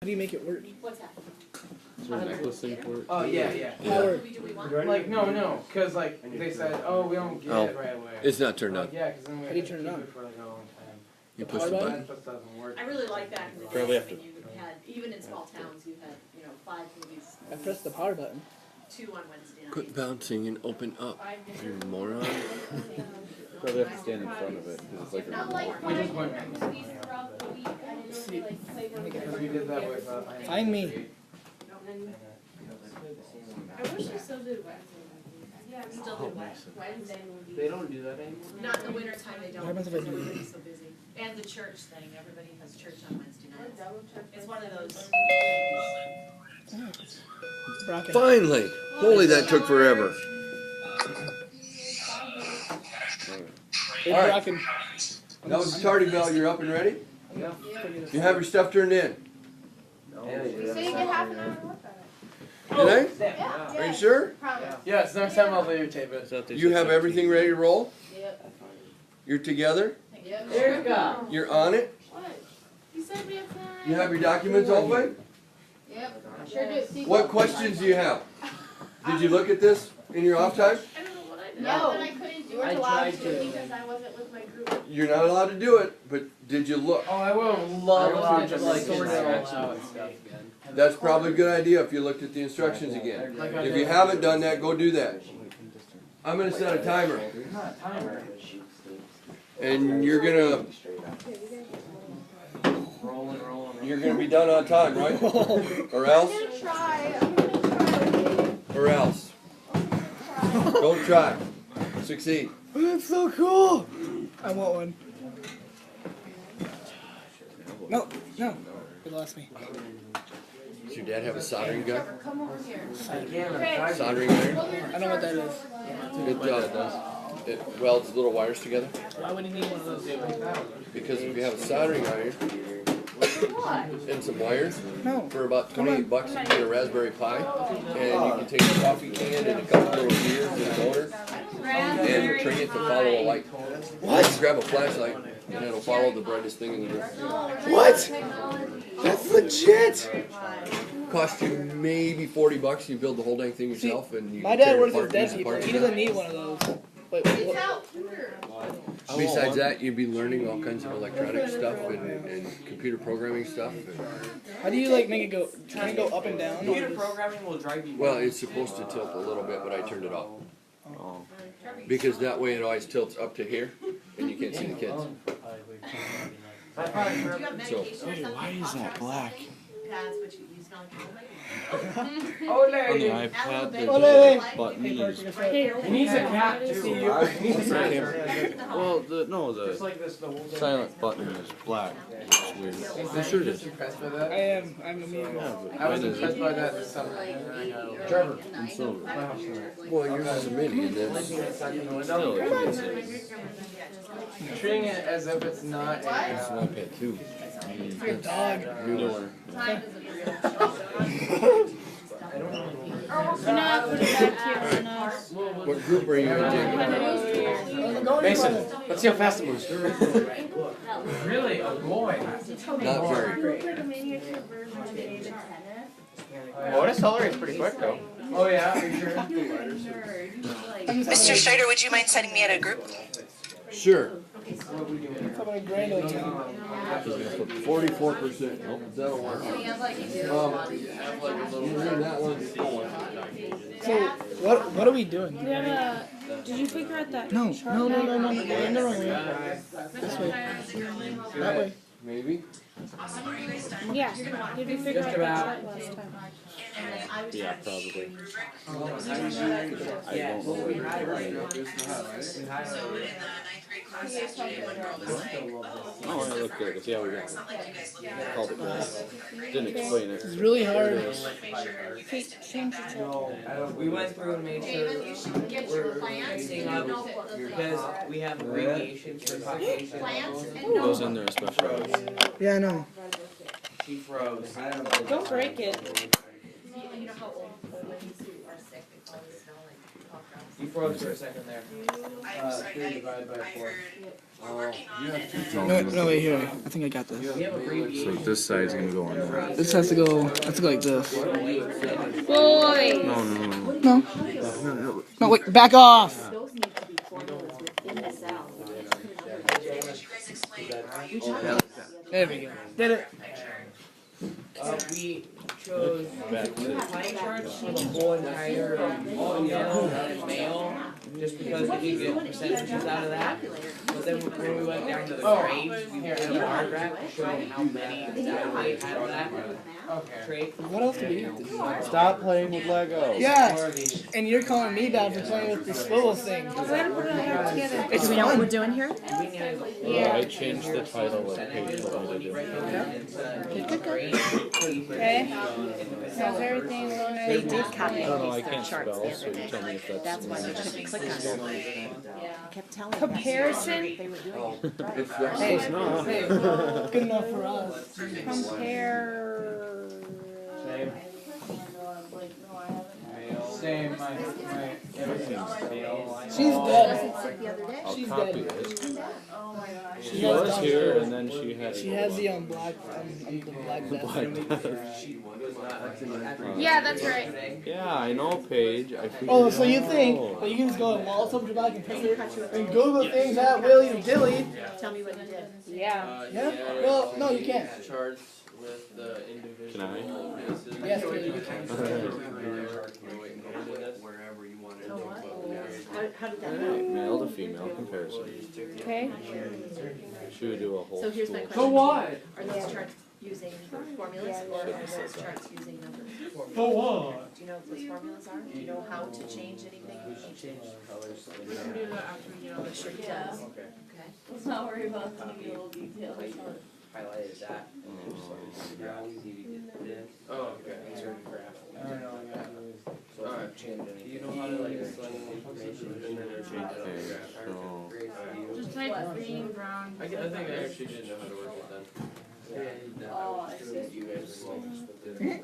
How do you make it work? What's that? Is there a necklace thing for it? Oh, yeah. Power. Do we want? Like, no, because, like, they said, oh, we don't get it right away. It's not turned on. Yeah, because then we How have do to you keep turn it on? it for, like, a long time. You Power push the button? button. That just doesn't work. I really like that. In the Probably days have to- when you had, even in small towns, you had, 5 movies, I pressed the power button. 2 on Wednesday night. Quit bouncing and open up, you moron. Probably have to stand in front of it because it's like Not a like We just went. movies throughout the week. I didn't really like play We did that with, Find me. I wish I still did Wednesday. Yeah, we still do Wednesday movies. They don't do that anymore? Not in the winter time, they don't, What happens if I because do? everybody's so busy. And the church thing, everybody has church on Wednesday nights. It's one of those. Brocken. Finally! Holy, that took forever. Hey, All right. Brocken. That was the starting bell. You're up and ready? Yeah. You have your stuff turned in. So you get half an hour to look at it. Today? Yeah. Are you sure? Promise. Yes, next time I'll videotape it. You have everything ready to roll? Yep. You're together? Yep. There you go. You're on it? What? You said we have time. You have your documents open? Yep. Sure do. See, What questions do you have? Did you look at this in your off time? I don't know what I did. No. And I couldn't do it allowed to because I wasn't with my group. You're not allowed to do it, but did you look? Oh, I would love to just like sort sort it it all all out out and and stuff stuff. That's probably a good idea if you looked at the instructions again. If you haven't done that, go do that. I'm gonna set a timer, Not a timer. and you're gonna be done on time, right? Or else? I'm gonna try. I'm gonna try. Or else? Try. Don't try. Succeed. That's so cool. I want one. No. You lost me. Does your dad have a soldering gun? Come over here. Soldering iron? I know what that is. It welds little wires together. Why would you need one of those? Because if you have a soldering iron and some wires, No. for about 28 bucks you can get a Raspberry Pi, and you can take a coffee can and a couple little gears and a motor and train it to follow a light. What? Just grab a flashlight and it'll follow the brightest thing in the room. What? That's legit! Cost you maybe 40 bucks, you build the whole dang thing yourself, and you My tear dad it works apart with and dead use the people. parts He you doesn't got. need one of those. Wait, It's what? out here. Besides that, you'd be learning all kinds of electronic stuff and computer programming stuff. How do you like make it go? Can it go up and down? Or just- programming will drive you. Well, it's supposed to tilt a little bit, but I turned it off. Oh. Because that way it always tilts up to here, and you can't see the kids. Do you have medication or something? Why is that black? Pads, which you smell like Oh, On the lady. iPad, there's Ole. a button Hey, Parker, is. guess what? He needs a cat too. He needs a cat. Well, Just the like this, the whole thing. silent button is black. It's weird. It sure Just is. impressed by I that. am. I'm immune. Yeah, but I was mine is impressed by that this summer. Trevor. in silver. Well, yours is a mini, and then Still, it's Treating it as if it's not it's a. an iPad too. Your dog. Newer. Time is a We're not putting it back here on us. what group are you in? Mason, let's see how fast it moves. Really? A boy? Not very. Like a miniature version of David Tennant. Oh, it accelerates pretty quick though. Oh yeah, are you sure? Mr. Schrader, would you mind sending me out a group? Sure. How about a grand old town? 44%. Nope, that'll work. That one. So what are we doing? We have a. Did you figure out that? No. You're in the wrong way. This way. That way. Maybe. Yeah. Did we figure out that last time? Yeah, probably. I don't know what Oh, I looked at it. Yeah, we got it. Called it glass. Didn't explain it. It's really hard. Change the channel. We went through and made sure David, you should get your plants fixing and up notebooks. because we have abbreviations for Caucasian. Plants and It goes in notebooks. there especially. Yeah, I know. She froze. Don't break it. You know how old people who are sick, they probably smell like. You froze for a second there. 3 divided by 4. No, wait, here. I think I got this. We have abbreviations. So this side's gonna go on there. This has to go like this. Boy. No. No, wait, back off! Those need to be formulas within the cell. There we go. Did it. We chose pie charts for the whole entire female and male, just because we could get percentages out of that. But then when we went down to the grades, we did a bar graph to show how many exactly had that trait. What else do we have to do? Stop playing with Lego. Yeah, and you're calling me bad for playing with the Swivl thing. It's Do we know what we're fun. doing here? Yeah, I changed the title of the page. Okay. How's everything going? They did copy I don't know, I and paste can't their charts spell, the so other you tell me day. if that's. That's why you couldn't click on it. I kept telling them. Comparison? They were doing it. It's Hey, that. hey, good enough for us. Compare. Same. Same, my everything's male. She's dead. Doesn't sit the other day. I'll She's copy dead. this. She She has was Down here syndrome. and then she had. She has the black death. Yeah, that's right. Yeah, I know, Paige. I figured Oh, it so you out. think that you can just go and wall up your back and picture and Google things at willy dilly? Tell me what you did. Yeah. Yeah? Well, no, you can't. Charts with the individual. Can I? Yes, you can. Wherever you want it. How did that Alright, go? male to female comparison. Okay. Should we do a whole So here's my school? question. So what? Are those charts using formulas or are those charts using numbers? So what? Do you know what those formulas are? Do you know how to change anything? We should change the colors. Make sure you tell us. Okay. Okay. Let's not worry about the little details. Highlighted that. Oh, okay. Insert graph. I don't know, yeah. So if you change anything. Do you know how to like select information and then change it on the graph? So, Just type green, brown. I think I actually didn't know how to work it then. Oh, I see. You guys will with the graph.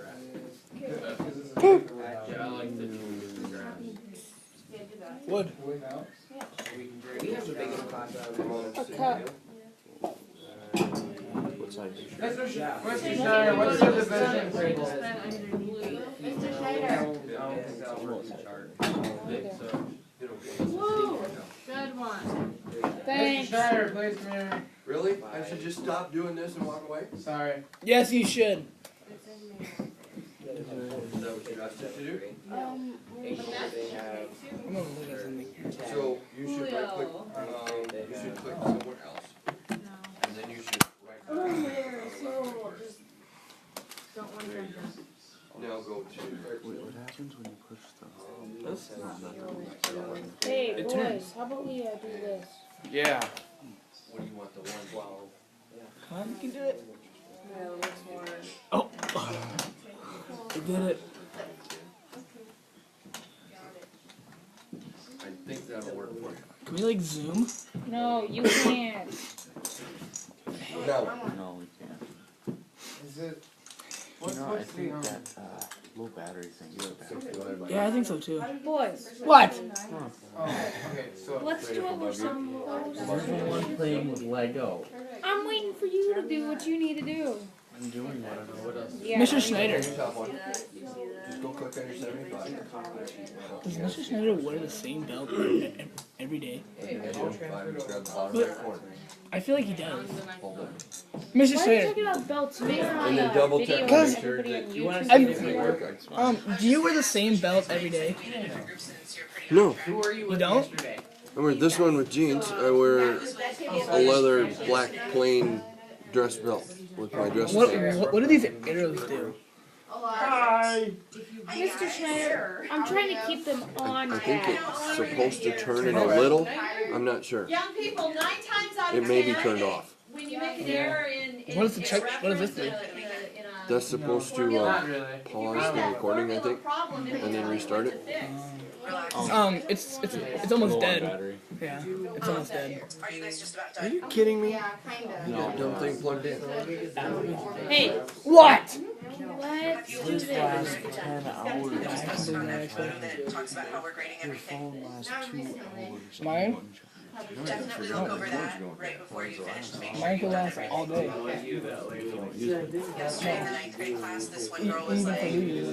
Yeah, I like the graphs. Yeah, do that. Wood. We have the biggest class out of the A cup. what size? Mr. Schneider, what's the division table? Mr. Schneider. Woo! Good one. Mr. Thanks. Schneider, please come here. Really? I should just stop doing this and walk away? Sorry. Yes, you should. Is that what you asked it to do? Um, I'm gonna look at something. So you should right click, you should click somewhere else. And then you should right click. don't want to. Now go to. Wait, what happens when you push stuff? Hey, It boys, turns. how about we do this? Yeah. What do you want, the 112? Come on, you can do it. No, looks more. Oh, I did it. I think that'll work for you. Can we like zoom? No, you can't. No. No, we can't. Is it? You know, I think that low battery thing is bad. Yeah, I think so too. Boys, What? Oh, okay, so. let's do it with some rules. Everyone playing with Lego. I'm waiting for you to do what you need to do. I'm doing what I don't know what else. Yeah. Mr. Schneider. Top one. Just go click on your 75. Does Mr. Schneider wear the same belt every day? And then 5, grab the bottom right corner. I feel like he does. Hold it. Mr. Why are you Schneider, talking about belts? You made And then a double video tap of to make sure everybody that on You wanna YouTube. see I'm- if it works? do you wear the same belt every day? No, Who are you with don't? yesterday? I wear this one with jeans. I wear a leather black plain dress belt with my dress pants. What do these arrows do? Mr. Schneider, I'm trying to keep them on I think that. it's supposed to turn in a little. I'm not sure. Young people, 9 times out of 10. It may be turned off. When you make an error in. What is the check? What does this do? That's supposed to Not really. pause the recording, I think, and then restart it. It's almost Low on dead. battery. Yeah, it's almost dead. Are you guys just about Are done? you kidding me? Yeah, kinda. That dumb thing plugged in. Hey, What? let's Tuesday. last 10 hours. That talks about how we're grading everything. Lasts 2 hours. Mine? Definitely look over that right before you finish to make sure. Mine can last all day. Yesterday in the 9th grade class, this one girl was Even like, for you.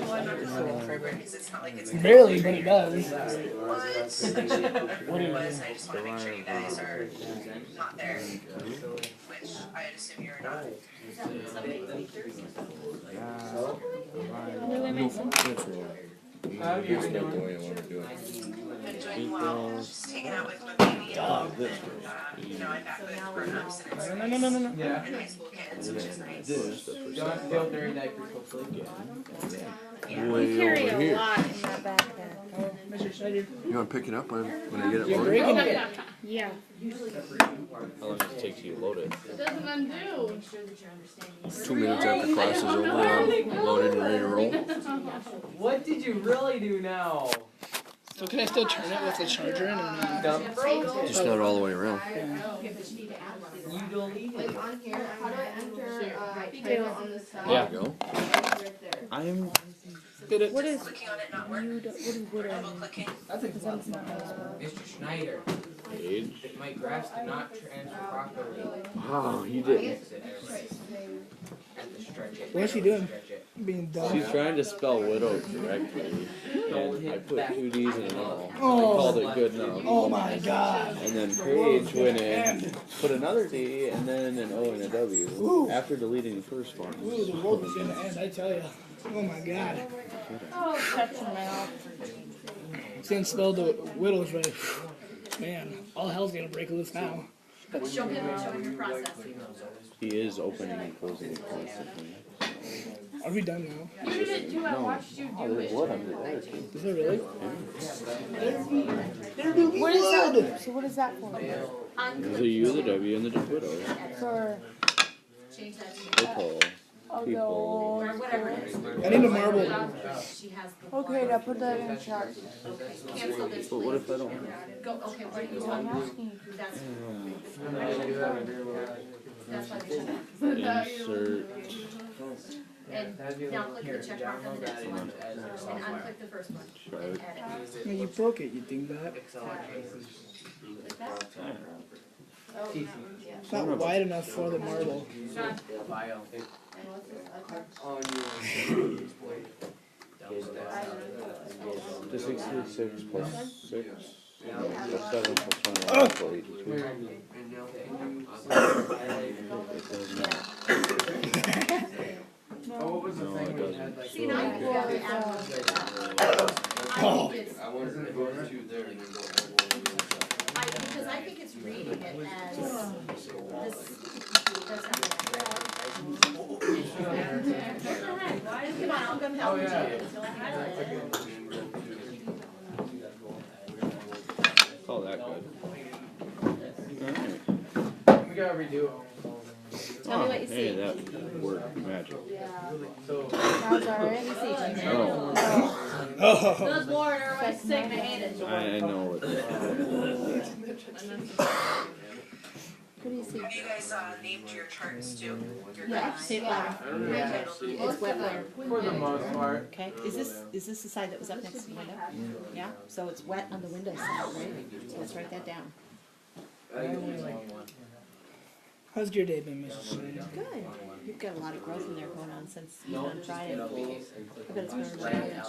because it's not like it's gonna Barely, but it does. what? Was I just wanna make sure you guys are not there, which I assume you're not. Really makes sense. How have you been That's not the doing? way I wanna do it. Been doing well, just hanging out with my baby. You know, I'm back with grown-ups and it's No. and high school kids, which is nice. You don't have to deal with dirty diapers, hopefully. Yeah. Way over here. lot in that backpack. Mr. Schneider. You want to pick it up when I get it You're loaded? breaking it. Yeah. How long does it take you to load it? It doesn't undo. 2 minutes after class is over, I'm loaded and ready to roll. What did you really do now? So can I still turn it with the charger in or not? Dump. Just not all the way around. You deleted it. On here, how do I enter, title on this side? Yeah. There you go. Right there. I'm. Did it? What is, Clicking on it not work. Double clicking. Mr. Schneider, Age. if my graphs did not transfer properly, Oh, you didn't. fix it. Have to stretch it. What's she doing? Stretch it. Being dumb. She's trying to spell widow correctly, and I put 2 D's in an O. I Oh. called it good enough. Oh my god. And then Paige went in, put another D, and then an O and a W. Ooh. After deleting the first one. Ooh, the world is gonna end, I tell you. Oh my god. oh, shut your mouth. Since spell the widows right. Man, all hell's gonna break loose now. Show him your process. He is opening and closing it constantly. Are we done now? You did it too, I watched you Oh, do there's it. blood under there too. Is it really? What is that, so what is that for? There's a U, the W, and the widow. For, Change that to People. oh, People. or whatever it is. I need a marble. She has the. okay, now put that in chart. Okay, cancel this. But what if I don't? Go, okay, what are you I'm talking about? asking. That's, Hmm. that's why they check. Insert. And now click the check mark on the next one, and unclick the first one, and edit. Man, you broke it, you dingbat. It's not wide enough for the marble. Bio. The 66 plus 6 plus 7 plus 1 equal 82. Oh, what was the No, thing it we doesn't. had like? See, now you can add the add one. I think it's, I wanted to go to there and then go all the way to the other side. because I think it's reading it as this, that's not. Come on, I'll come help you. Oh, that good. Alright. We gotta redo it. Tell me what you Hey, see. that worked magic. So, Sounds alright. No, Those bored, everybody's sick, they hate it. I know what that What do you see? Have you guys named your charts too? Your Yeah, graphs? say it louder. It's wet layer. for the most part. Okay, is this the side that was up next to the window? Yeah, so it's wet on the window side, right? So let's write that down. How's your day been, Mrs. Schneider? Good. You've got a lot of growth in there going on since even on Friday. I bet it's been really good.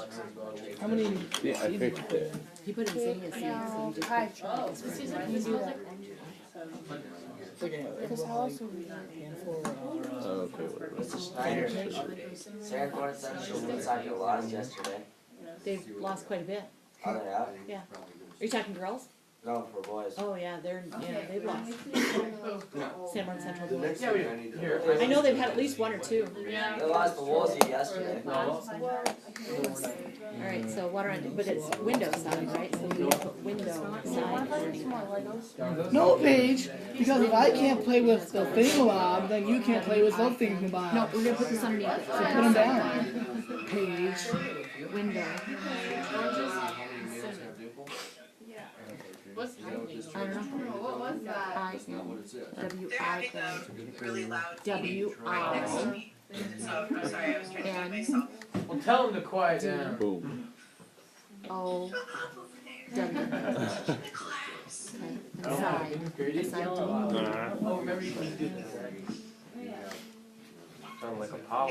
How many Yeah, I fixed it. You put in zinnia seeds, so you just Hi. put this right You there. do that. It's like a Because how else would we? handful or Okay, whatever. Sarah Gordon said she was inside your lost yesterday. They've lost quite a bit. Oh, they have? Yeah. Are you talking girls? No, for boys. Oh, yeah, they've lost. San Juan Central The boys. next Yeah, week I need to. here. I know they've had at least one or two. They lost the Woolsey yesterday. Alright, so water on, but it's window side, right? So we put window side. no, Paige, because if I can't play with the thingamabob, then you can't play with the thingamabob. No, we're gonna put this underneath it. So put them down. Paige. Window. What's happening? I don't know. What was that? W They're I having a really loud meeting W right next to I me. So, I'm sorry, I was trying to mute myself. Well, tell him to quiet down. Boom. Oh. Done. Okay. Aside. Oh, remember you can do this. Sound like a power. I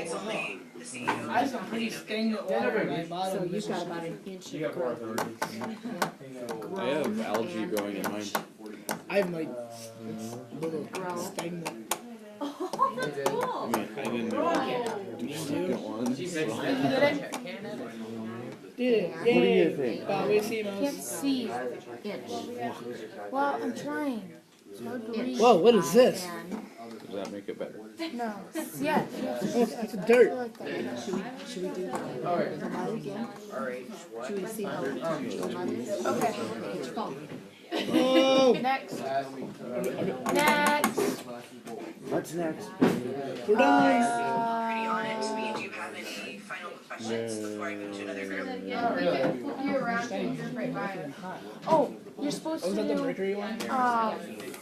have some pretty stagnant water in my So bottom. you've got about an inch You of got growth. I have algae growing in mine. I have like little stagnant. I mean, I didn't do the second one. So. Did it? What do you Yay. think? We see Can't most. see. Inch. Well, I'm trying. It's hard to read. Whoa, what is this? Does that make it better? No. Yeah. Oh, it's dirt. Should we do the mother again? Should we see how the mother is? Okay. Inch fall. Oh, Next. Next. What's next? we're done. Pretty on it. Do you have any final questions before I move to another group? Yeah, we can flip you around and just right by it. Oh, you're supposed Oh, is that the to Mercury one?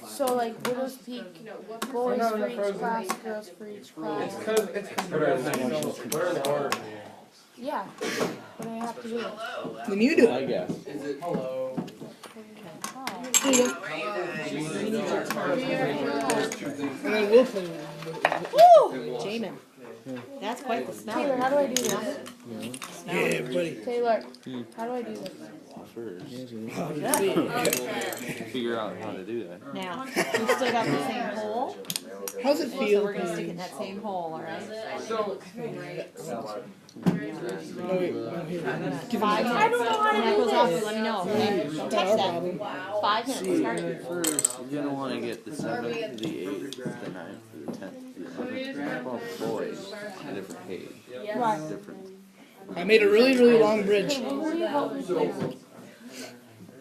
so like Widow's Peak, boys for each class, girls for each class. It's cause we're in the order. Yeah, but I have to do it. Then you do I it. guess. Hello. There you go. And I will play with Jamin. That's quite the smell. Taylor, how do I do this? Yeah, buddy. Taylor, how do I do this? First, See. figure out how to do that. Now, we've still got the same hole, How's it so feel? we're gonna stick it in that same hole, alright? So, Oh, wait, I'm here. 5 minutes. I don't know how to When that do goes off, this. let me know, okay? Don't Not text our that. problem. 5 minutes, start. First, you're gonna want to get the 7th, the 8th, the 9th, the 10th, the 11th. Well, boys, a different page. Right. Different. I made a really, really long bridge. Okay, will you help me please?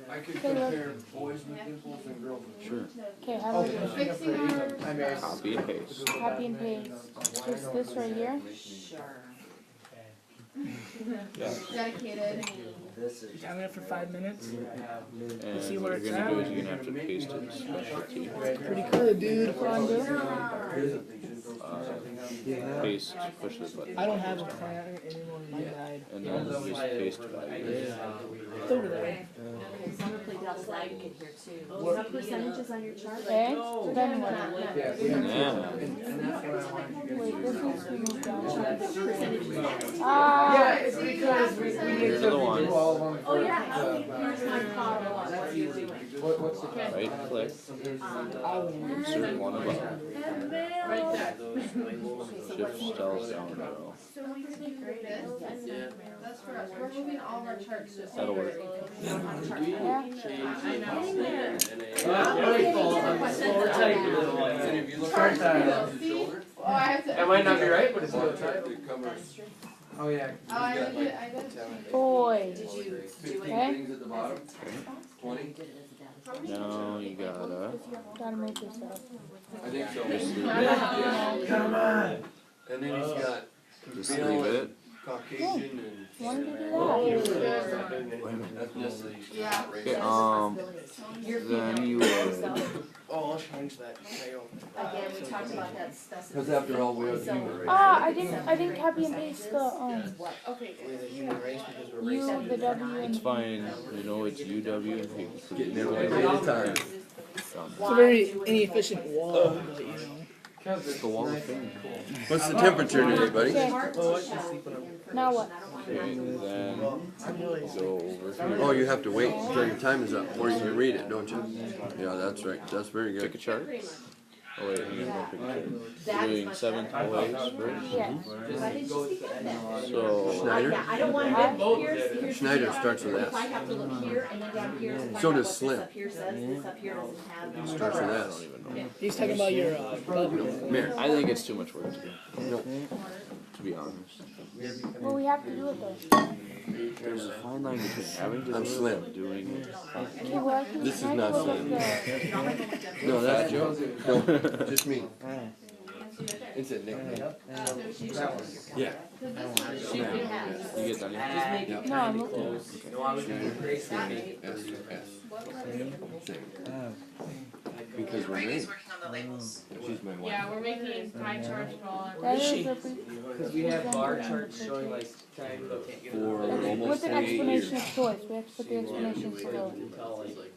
I could compare boys with dimples and girls with Sure. Okay, how do I do it? fixing our. Copy and paste. Copy and paste. Just this right here. Yeah. Dedicated. I'm in it for 5 minutes. And See what where you're it's gonna at? do is you're gonna have to paste it in specialty. Pretty cool, dude. Paste, push the button. I don't have a plan anymore. Mine died. And then just paste values. It's over there. So I'm gonna play devil's advocate here too. What percentages on your chart? Okay, then what? Yeah. Wait, this needs to be moved down. Yeah, it's because we need Here's to the one. do all of them. Oh, yeah, here's my problem. What's the Right click, insert one above. Shift styles down arrow. So we could do this. That's for us. We're moving all of our charts to the That'll work. And if you look at Oh, I have to. It might not be right, but it's still try. it covers Oh, yeah. Oh, I did it. I did it. Boy. 15 Okay. things at the bottom, 20, Now you gotta Gotta make this up. I think so. just leave it. And then he's got Just leave it. Caucasian and Wanted to do that. ethnicity. Yeah. Okay, then you would Oh, I'll change that. Again, we talked about that specific. Because after all, we have human race. I didn't copy and paste the, Okay. Human race because we're U, the W, It's and fine, you know it's UW and P. Getting it one day at a time. It's a very inefficient wall, but you know. It's the wall of fame. What's the temperature today, buddy? okay, now what? Okay, then go over here. Oh, you have to wait until your time is up before you can read it, don't you? Yeah, that's right. That's very Pick a good. chart. Oh wait, hang on, don't pick a chart. We're doing 7th OAs first. Yeah. Why didn't you speak up then? So, Schneider? Yeah, I don't want to, here's. Schneider starts with If I S. have to look here and then down here. to find So out does what Slim. This up here says, this up here doesn't have. Starts with I S. don't even know. He's talking about your button. Mayor. I think it's too much work to do, No. to be honest. Well, we have to do it though. There's a fine line between having to I'm do it slim. and doing it. Okay, well, I can. This is I not can slim. look at No, that's Joe. No, just me. It's a nickname. Yeah. You get done yet? the, no, I'm looking. S, S. Same. Because we're Brady's married. working on the labels. She's my wife. Yeah, we're making pie charts for all our. That Is is she? a Because we have bar charts showing like time For With almost an 28 years. explanation of choice, we have to put the explanation so below. we can tell like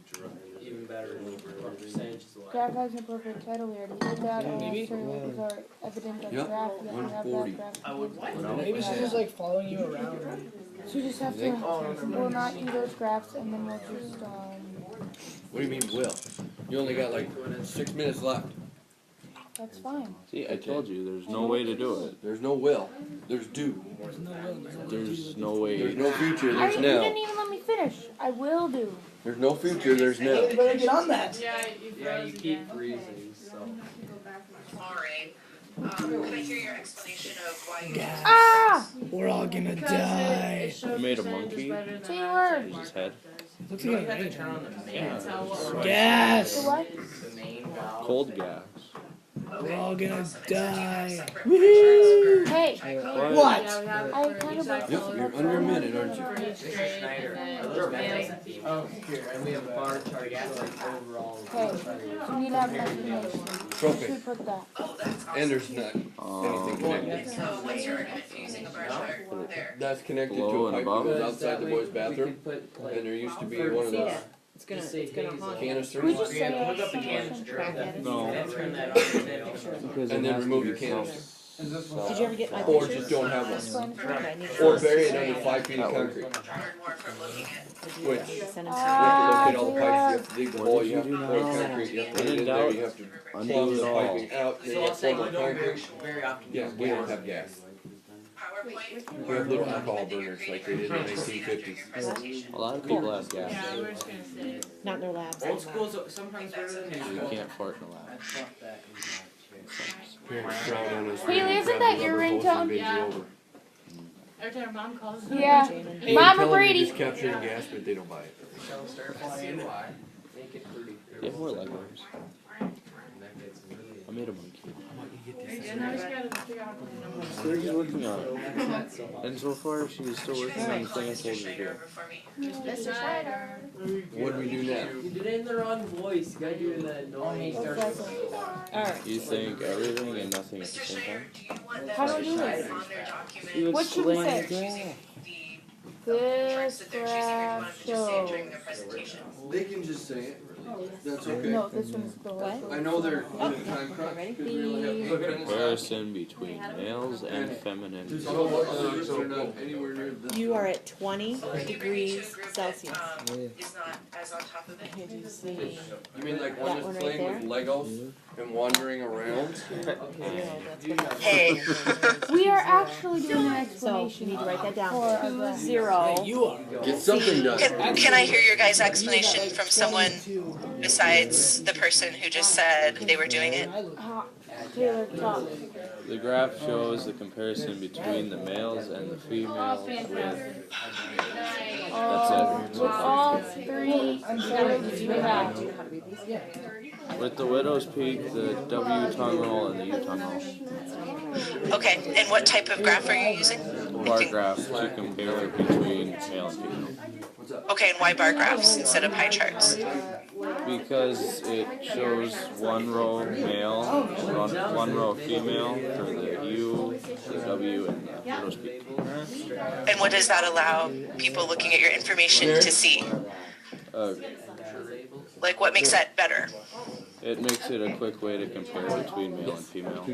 even better what percentages wise. Graph has an appropriate title, we already did that, all Maybe. surveys are evident on Yep, graph, you have to have 140. that graph. Maybe she's just like following you around. So you just have to, we'll not do those graphs and then we'll just, What do you mean, will? You only got like 6 minutes left. that's fine. See, I told you, there's no way to do it. There's no will. There's do. There's no way. There's no future. You There's didn't now. even let me finish, I will do. There's no future. There's now. You better get on that. Yeah, you Yeah, froze you keep again. freezing, so. Alright, can I hear your explanation of why you? Ah! We're all gonna die. You made a monkey? Say your word. There's his head. Looks You like have a to turn on the main. Yeah. Tell what we're. Gas. The what? The main valve. Cold gas. We're all gonna die. Hey, What? Yeah, we have I for kind each of like- Yep, you're under a minute, aren't you? for each grade, Schneider. and Are then those males males? and females. Oh, here, and we have a bar chart showing overall. okay, you need to have an explanation. Trophy. You should put that. Oh, that's awesome. And there's not anything connected. So what's your argument for using a bar chart there? That's connected to Below a and pipe above. that goes outside the boys' We bathroom. could put, like, And there used to be for- one of See those that? It's gonna haunt you. canisters. We just We say had to hook it. up the canister. Crack at it. No. And turn that on, and then picture. Because And it then has to remove be the canister. Did you ever get my Or pictures? just don't have one. Explain it. I need Or bury it under 5 feet of That works. concrete. Learn more from looking at. Which, Send them you to have to look at all the pipes, you have to dig the What hole, did you you have to do pour now? concrete, you have to When put it in in there, doubt, you have to undo plumb it the all. piping out, then So you I'll have say to pour we the don't concrete. very often Yeah, use we don't gas. have gas. PowerPoint. We have little alcohol burners like they did in the 1950s. A lot of people have gas. Yeah, we're just gonna say it. Not in their labs. Old school's sometimes better than new You school. can't fart in a lab. Parents frown on us. Haley, isn't Grab that the your rubber hose and ringtone? bend you Yeah. over. Every time mom calls. Yeah. Hey, Mama tell them Brady. you're just capturing gas, but they don't buy it. Shall start flying. Make it pretty. You have more Legos. I made a monkey. And I just gotta figure out what the numbers. So he's working on it. And so far, she's still working on the thing I told her to Schneider do. over for me. Mr. Schneider. What do we do now? You did it in the wrong voice. You gotta do it in the annoying. Alright. You think everything and nothing at the Mr. same Schneider, time? do you want them How do to I do describe this? on their document? You What should we explain say? it. Using the charts This that they're choosing, or do you want them graph to just say it during shows. their presentation? They can just say it. That's okay. No, this one is the What? I know they're in a time crunch because we only have 8 minutes. Comparison between males and feminine. So they're not anywhere near this. You are at 20 So you agree to degrees a group Celsius. that, is not as on top of it? Here, do you see? You mean like That one one that's right playing with Legos and wandering around? Zero, that's gonna be- Hey. We are actually doing an So you explanation need to write that for a down. graph. 0. You are. Get something done. Can I hear your guys' explanation from someone besides the person who just said they were doing it? Taylor, talk. The graph shows the comparison between the males and the females with. That's With all three groups we have. it. With the widow's peak, the W tongue roll, and the U tongue roll. Okay, and what type of graph are you using? Bar graphs to compare between male and female. Okay, and why bar graphs instead of pie charts? Because it shows one row male, one row female for the U, the W, and the widow's peak. And what does that allow people looking at your information to see? Uh, Like, what makes that better? It makes it a quick way to compare between male and female.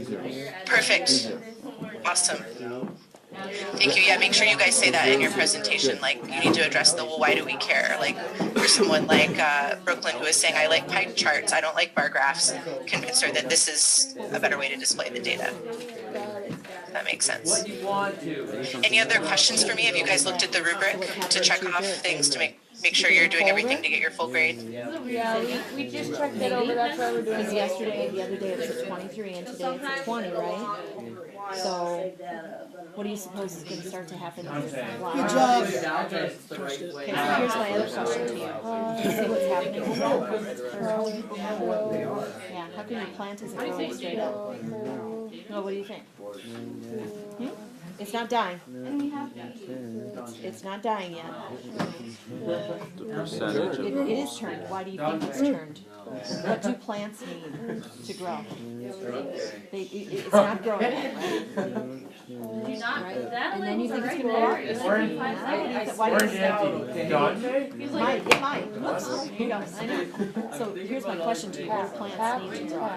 Perfect. Awesome. Thank you. Yeah, make sure you guys say that in your presentation. Like, you need to address the, well, why do we care? Like, for someone like Brooklyn who is saying, I like pie charts, I don't like bar graphs, convince her that this is a better way to display the data. That makes sense. You want to. Any other questions for me? Have you guys looked at the rubric to check off things to make sure you're doing everything to get your full grade? Yeah, we just checked it over, that's why we're doing Because it. yesterday, the other day it was at 23 and today it's at 20, right? So, what do you suppose is going to start to happen? Good job. Okay, so here's my other question to you. Do you see what's happening with that? Yeah, how can you plant as it grows straight up? No, what do you think? It's not dying. It's not dying yet. The percentage of It is turned. Why do you think it's turned? What do plants need to grow? It's not growing yet, right? And then you think it's gonna grow? Why do you think? It might. Whoops. Here you go. I know. So here's my question to you. What do plants need to grow?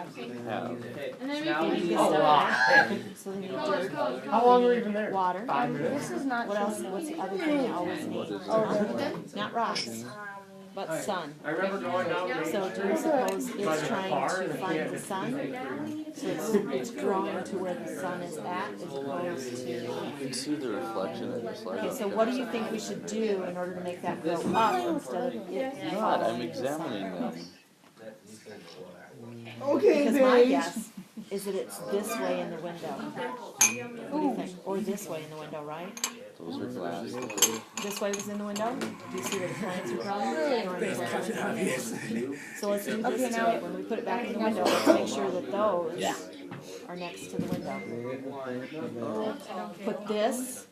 They need good stuff. So they need dirt. How long were you even there? Water. This is not. What else? What's the other thing they always need? Not rocks, but sun. I remember going down there. So do you suppose it's trying to find the sun? So it's drawn to where the sun is at as opposed to... You can see the reflection in this light. Okay, so what do you think we should do in order to make that grow up instead of it? God, I'm examining them. Okay, Because my Paige. guess is that it's this way in the window. What do you think? Or this way in the window, right? Those are glass. This way was in the window? Do you see where the plants are growing? So let's do this today. When we put it back in the window, let's make sure that those are next to the window. Put this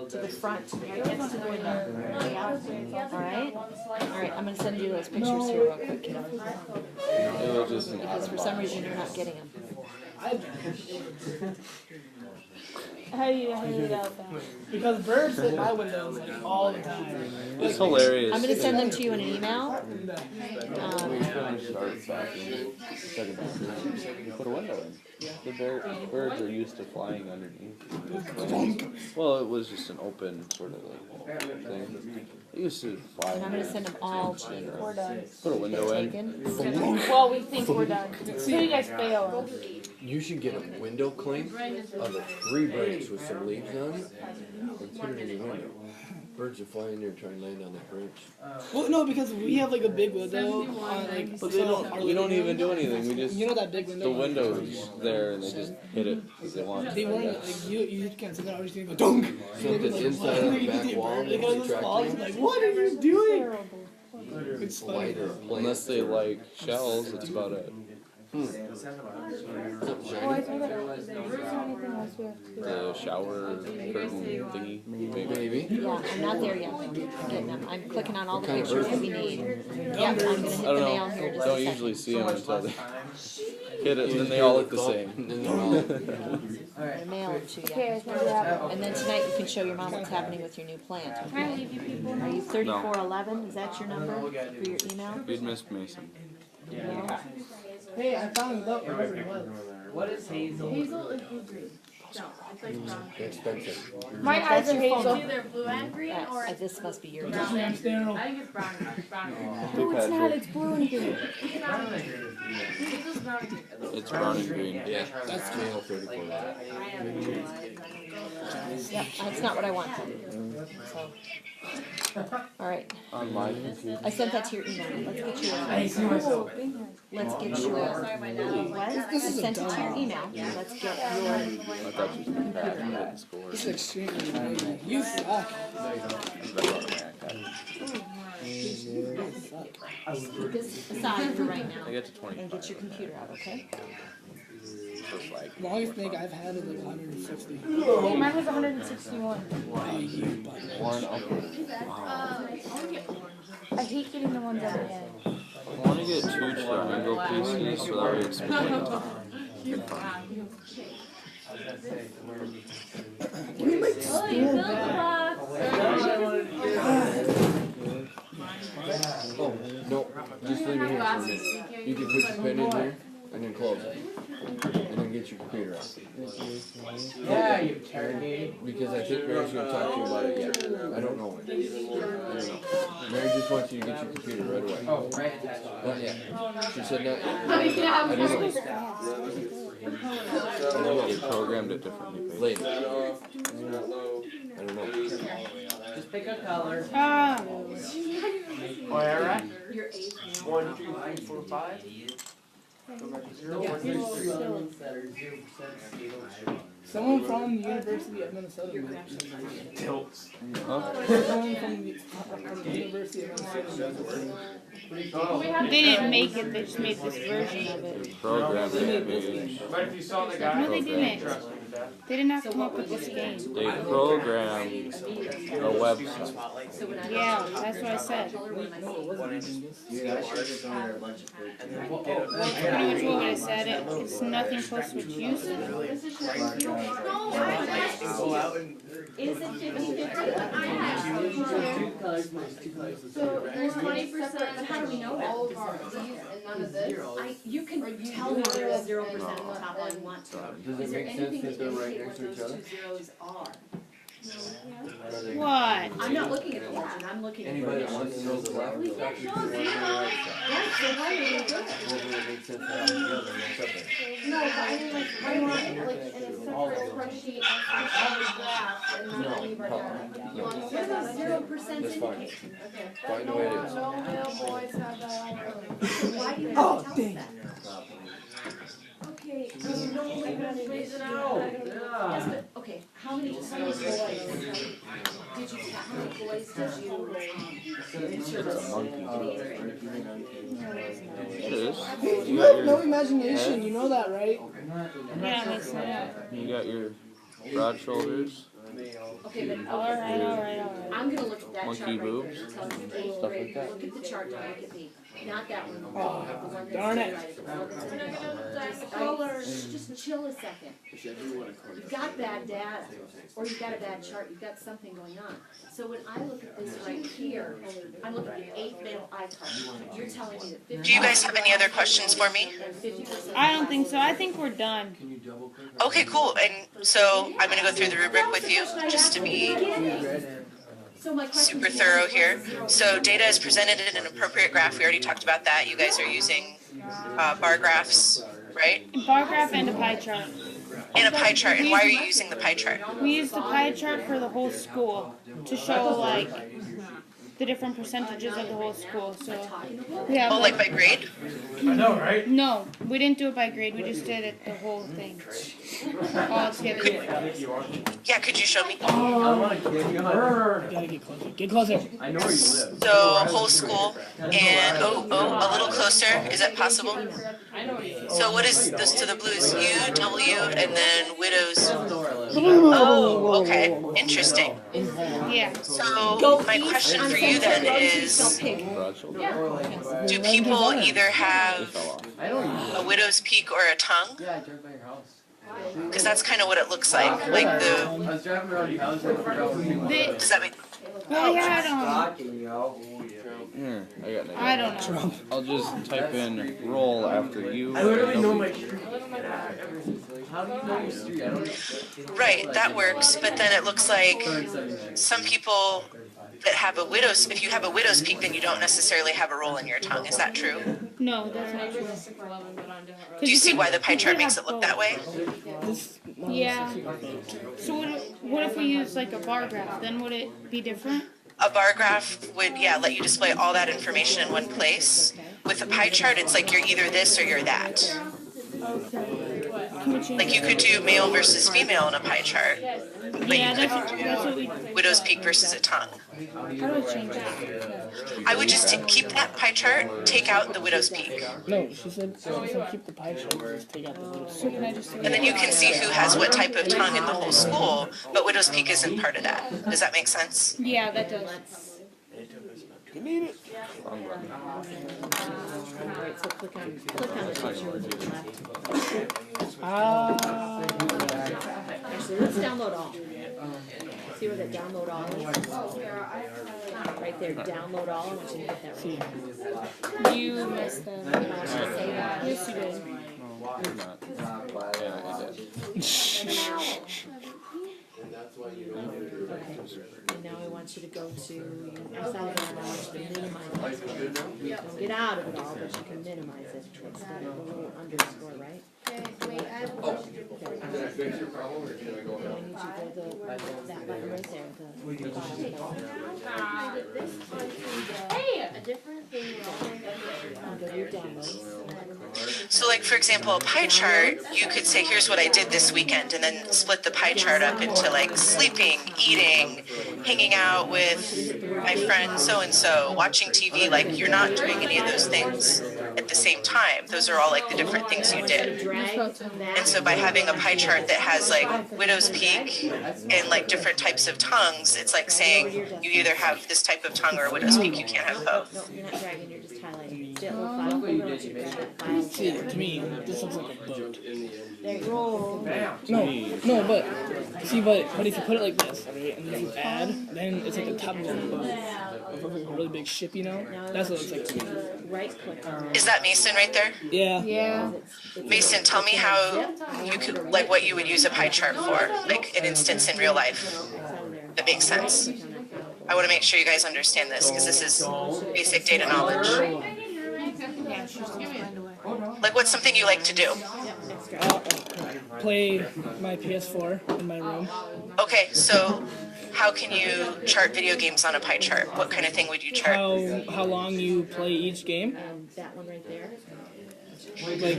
to the front, right next to the window. Yeah. Alright? Alright, I'm gonna send you those pictures here real quick, kiddo. Because for some reason you're not getting them. How do you know that? Because birds hit my windows like, all the time. It's hilarious. I'm gonna send them to you in an email. Put a window in. The birds are used to flying underneath. Well, it was just an open sort of like thing. They used to fly. And I'm gonna send them all to you. We're done. Put a window in. Well, we think we're done. So you guys fail. You should get a window cling of a 3 branch with some leaves on it and put it in your window. Birds will fly in there and try and land on that branch. Well, no, because we have like a big window on like. But they don't. We don't even do anything. We just. You know that big window? The window's there, and they just hit it as they want. They weren't like you can't sit there. I was just gonna go dunk. Something inside of the back wall They that's go to the falls. attractive. Like, what are you doing? It's funny. Lighter plants. Unless they like shells, that's about it. Oh, I thought that. Is there anything else we have to do? The shower curtain thingy, Maybe. Yeah, I'm not there yet. I'm getting them. I'm clicking on all the pictures that we need. Yep, I'm gonna hit the I don't mail know. here just a Don't second. usually see them until they hit it, and then they all look the same. I'm gonna mail it to Okay, I you. think we have it. And then tonight you can show your mom what's happening with your new plant. Can I leave you people Are now? you 3411? Is that your number for your email? You'd missed Mason. No? Hey, I found it out wherever it was. What is hazel? Hazel and blue green. No, it's like brown. Expensive. My eyes are Your phone hazel. It's either blue and green or Yes, this must be your brown. I'm sterile. I think it's brown. Brown. No, it's not. It's blue and green. Hazel's brown and green. It's brown and green. Yeah, that's channel 34. Yep, that's not what I want. So, all right. On my computer. I sent that to your email. Let's get your. What? I sent it to your email. Let's get I thought you were bad at school. This is extremely amazing. You suck. Put this aside for right now I get to 20. and get your computer out, okay? Just like Longest thing I've had is like 160. Hey, mine was 161. one upward. I hate getting the ones at the end. I want to get 2 triangle pieces so that way it's split on top. Can you make Oh, you built the box. Oh, no, just leave it here for a minute. You can put your pen in there and then close it. And then get your computer out. Yeah, you turkey. Because I think Mary's gonna talk to you about it yet. I don't know when. I don't know. Mary just wants you to get your computer right away. Oh, right. Not yet. She said not yet. Oh, yeah. I don't know. They programmed it differently. Later. I don't know. Just pick a color. Ah. Oh, yeah, right? Your eighth. 1, 2, 3, 4, 5. Someone from the University of Minnesota. Tilts. Huh? Someone from the University of Minnesota. They didn't make it. They just made this version of it. Programmed it. But if you saw the guy, No, they didn't. trust me. They did not come up with this game. They programmed a website. Yeah, that's what I said. Pretty much what I said. It's nothing close to what you said. Is it 50/50? So there's 20%, how do we know that? All of our these and none of this. You can tell me there is 0% on the top all you want to. Does Is it there make sense anything that that they're right indicate next what to each those other? two zeros are? What? I'm not looking at the legend, I'm looking at the Anybody that wants to know the left, We it's can't actually show the one on the zero. right side. Yes, so why are we doing Well, then it makes sense to have them together and they're separate. No, but I mean like, I want like in a separate spreadsheet, all the graphs and not anybody. You want to What set that does up? 0% That's fine. indicate? Okay. Fine the way it is. No male boys have that either. Why do you Oh, have to tell us dang. that? Okay, no, Raise it out. yes, but, okay, how many boys did you, how many boys did you? It's a monkey. It is. You have no imagination, you know that, right? Yeah, makes sense. You got your broad shoulders, Okay, but, Alright. I'm gonna look at that chart monkey right there, boobs, and tell me, stuff like that. look at the chart, don't look at me, not that one, the one that's darn it. right, the one that's just chill a second. You've got bad data, or you've got a bad chart, you've got something going on. So when I look at this right here, I'm looking at the 8th male eye chart, you're telling me that 50%. Do you guys have any other questions for me? 50%. I don't think so. I think we're done. Okay, cool. And so I'm gonna go through the rubric with you, just to be So my question super thorough here. So data is presented in an appropriate graph. We already talked about that. You guys are using bar graphs, right? Bar graph and a pie chart. And a pie chart. And why are you using the pie chart? We use the pie chart for the whole school to show like the different percentages of the whole school. So we have Oh, like by grade? I know, right? no, we didn't do it by grade. We just did it the whole thing all together. Yeah, could you show me? I want to kill you. Gotta get closer. Get closer. I know where you live. So whole school and a little closer. Is that possible? So what is this to the blues? U, W, and then widows. Oh, okay. Interesting. Yeah. So my question for you then is, broad shoulders. do people either have a widow's peak or a tongue? Yeah, I drove by your house. Because that's kind of what it looks like. Like I the, was driving around your house and I forgot what you wanted. does that make, Well, we had Here, I got an idea. I don't know. I'll just type in roll after you. I literally know my W. street. How do you know your street? I don't right, that works, but then it looks like some people that have a widow's, if you have a widow's peak, then you don't necessarily have a roll in your tongue. Is that true? No, that's not true. Do you see why the pie chart makes it look that way? Yeah. So what if we use like a bar graph? Then would it be different? A bar graph would, yeah, let you display all that information in one place. With a pie chart, it's like you're either this or you're that. Can we change Like you could do male versus female in a pie chart, but Yeah, you that's couldn't what we. do widow's peak versus a tongue. How do I change that? I would just keep that pie chart, take out the widow's peak, No, she said keep the pie chart, just take out the little. So can I just? and then you can see who has what type of tongue in the whole school, but widow's peak isn't part of that. Does that make sense? Yeah, that does. You need it. Alright, so click on the picture with the left. Actually, let's download all. See where that download all is? Right there, download all, I want you to hit that right. You missed the. Say that. Yes, you did. No, you're not. Yeah, I did. Okay, and now I want you to go to, I want you to minimize it. Don't get out of it all, but you can minimize it instead of a little underscore, right? Okay, wait, I have a Oh, question. did I fix your problem or should I go I ahead? need you to go to that button right there, the bottom Hey, a different thing. go to your downloads. So like, for example, a pie chart, you could say, here's what I did this weekend, and then split the pie chart up into like sleeping, eating, hanging out with my friend so-and-so, watching TV, like you're not doing any of those things. at the same time. Those are all like the different things you did. And so by having a pie chart that has like widow's peak and like different types of tongues, it's like saying you either have this type of tongue or widow's peak. You can't have both. No, you're not dragging, you're just highlighting. Still, file folder, I want you to grab that file. See, to me, this looks like a boat. There you go. No, but if you put it like this, right, and then you add, then it's like the top of a boat, of a really big ship, you know. That's what it looks like to me. Right click on Is that Mason right there? Yeah. Yeah. Mason, tell me how you could, like what you would use a pie chart for, like an instance in real life that makes sense. I want to make sure you guys understand this because this is basic data knowledge. Like what's something you like to do? Play my PS4 in my room. Okay, so how can you chart video games on a pie chart? What kind of thing would you chart? How long you play each game? that one right there.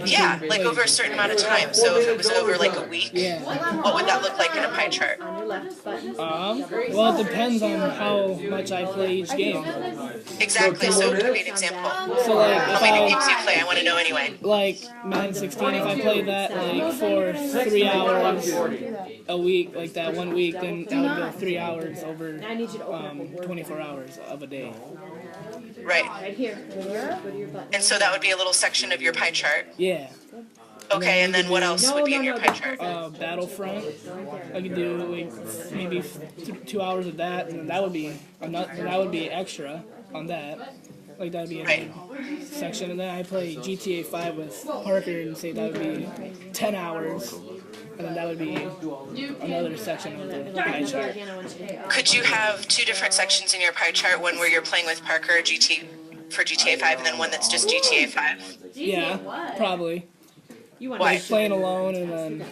Yeah, like over a certain amount of time. So if it was over like a week, what would that look like in a pie chart? Well, it depends on how much I play each game. Exactly, so give me an example. So like, How many games you play, I want to know anyway. Like Madden 16, if I play that like for 3 hours a week, like that 1 week, then that would go 3 hours over 24 hours of a day. Right. Right here. And so that would be a little section of your pie chart. Yeah. Okay, and then what else would be in your pie chart? Battlefront. I could do like maybe 2 hours of that, and that would be extra on that. Like that would be a big section, and then I play GTA 5 with Parker, and say that would be 10 hours, and then that would be another section of the pie chart. Could you have two different sections in your pie chart? One where you're playing with Parker for GTA 5, and then one that's just GTA 5? Yeah, probably. Why? Like playing alone and then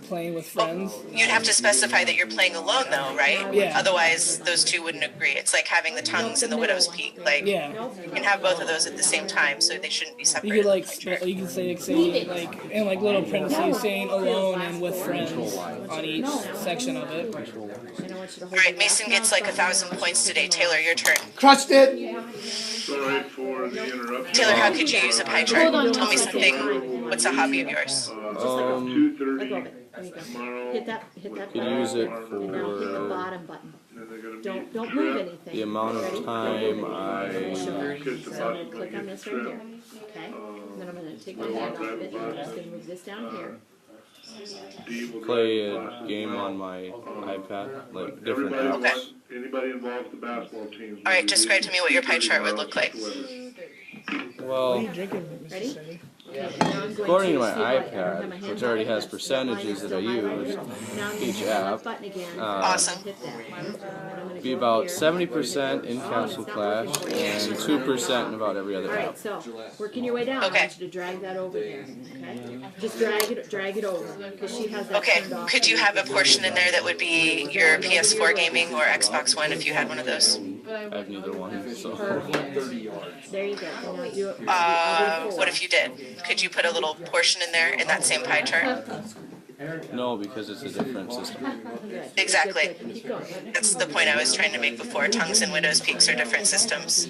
playing with friends. You'd have to specify that you're playing alone, though, right? Yeah. Otherwise, those two wouldn't agree. It's like having the tongues and the widow's peak. Like, you can have both of those at the same time, so they shouldn't be You separated. could you can say like in like little parentheses saying alone and with friends on each section of it. All right, Mason gets like 1,000 points today. Taylor, your turn. Crushed it. Sorry for the interruption. Taylor, how could you use a pie chart? Tell me something. What's a hobby of yours? 2:30. Hit that Could use it and now hit the for bottom button. Don't move anything. the amount of time So I'm gonna click on this right here. Okay? And then I'm gonna take my hand off of it, and I'm just gonna move this down here. play a game on my iPad, like different apps. Anybody involved with the basketball team? All right, describe to me what your pie chart would look like. Well, Ready? according to my iPad, which already has percentages that I use, each app, Awesome. be about 70% in Castle Clash and 2% in about every other app. Alright, so working your way down, I want you to drag that over here. Okay? Just drag it over. Because she has that Okay, turned off. could you have a portion in there that would be your PS4 gaming or Xbox One if you had one of those? I have neither one, so. There you go. Now do it. What if you did? Could you put a little portion in there in that same pie chart? No, because it's a different system. Exactly. That's the point I was trying to make before. Tongues and widow's peaks are different systems.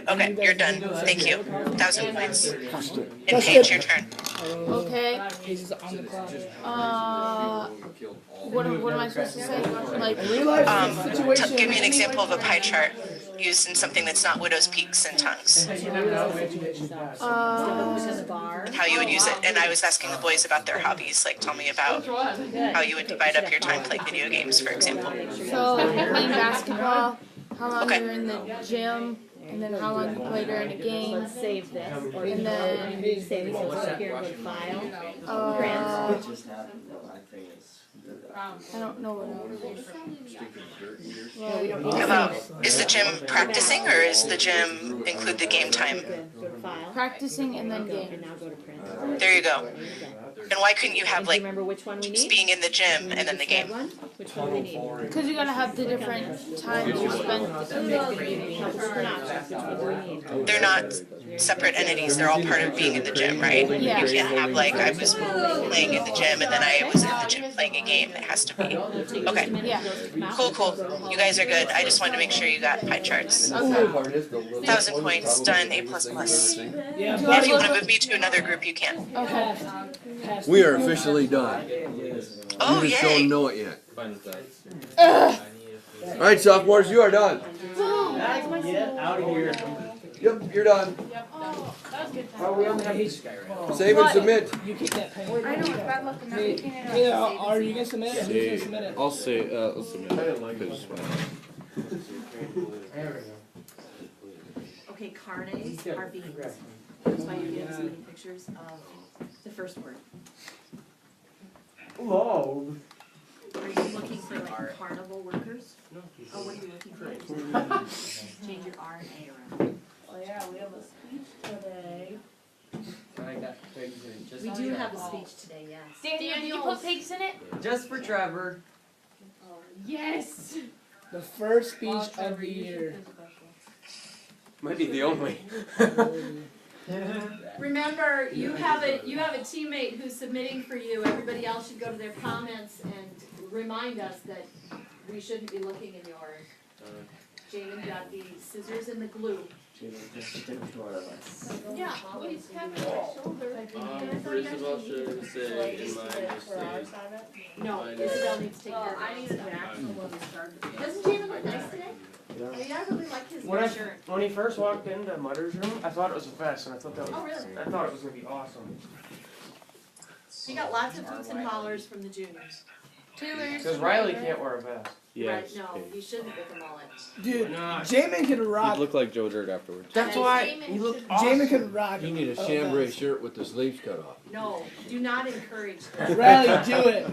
Okay, you're done. Thank you. 1,000 points. And Paige, your turn. Okay. What am I supposed to say? Like, Give me an example of a pie chart used in something that's not widow's peaks and tongues. How you would use it. And I was asking the boys about their hobbies. Like, tell me about how you would divide up your time playing video games, for example. so playing basketball, how long you're in the gym, and then how long you play during a game. Save this. Or And then save this over here, go to file. I don't know what How about, is the gym practicing or is the gym include the game time? practicing and then game. There you go. And why couldn't you have like Remember which one we just need? being in the gym and then the game? Which one do we need? Because you gotta have the different times you spent. They're not separate entities. They're all part of being in the gym, right? Yeah. You can't have like I was playing in the gym and then I was in the gym playing a game. It has to be. Okay. Yeah. Cool. You guys are good. I just wanted to make sure you got pie charts. 1,000 points, done, A++. Yeah, If you want to move me to another group, you can. Okay. We are officially done. Oh, You just yay. don't know it yet. All right, sophomores, you are done. Get out of here. Yep, you're done. Oh, we only have Save and submit. You keep that pen. I know it's bad luck. I'm not Hey, making it hey, out. are you gonna submit? Who's gonna submit it? I'll say, let's submit it. 'Cause, Okay, carnes are beans. That's why you're getting so many pictures of the first word. Whoa. Are you looking for like carnival workers? Oh, what are you looking for? Change your R and A around. Oh yeah, we have a speech today. I got pigs in it. Just We do have a speech today, yes. Daniel, did you put pigs in it? Just for Trevor. Yes. The first speech of the year. Might be the only. Remember, you have a teammate who's submitting for you. Everybody else should go to their comments and remind us that we shouldn't be looking in yours. Jaden got the scissors and the glue. Yeah, please have it on my shoulder. first of all, should say in my No, Isabel needs to take care of I need that an stuff. actual one to start. Doesn't Jaden look nice today? I mean, I really like his When shirt. when he first walked into Mutter's room, I thought it was a vest, and I thought that was. Oh, really? I thought it was gonna be awesome. He got lots of hoots and hollers from the juniors. Because Riley can't wear a vest. Right, no, you shouldn't with a mullet. Dude, Jamin could rock. He'd look like Joe Dirt afterwards. That's why he looked awesome. Jamin could rock. You need a chambray shirt with the sleeves cut off. No, do not encourage this. Riley, do it.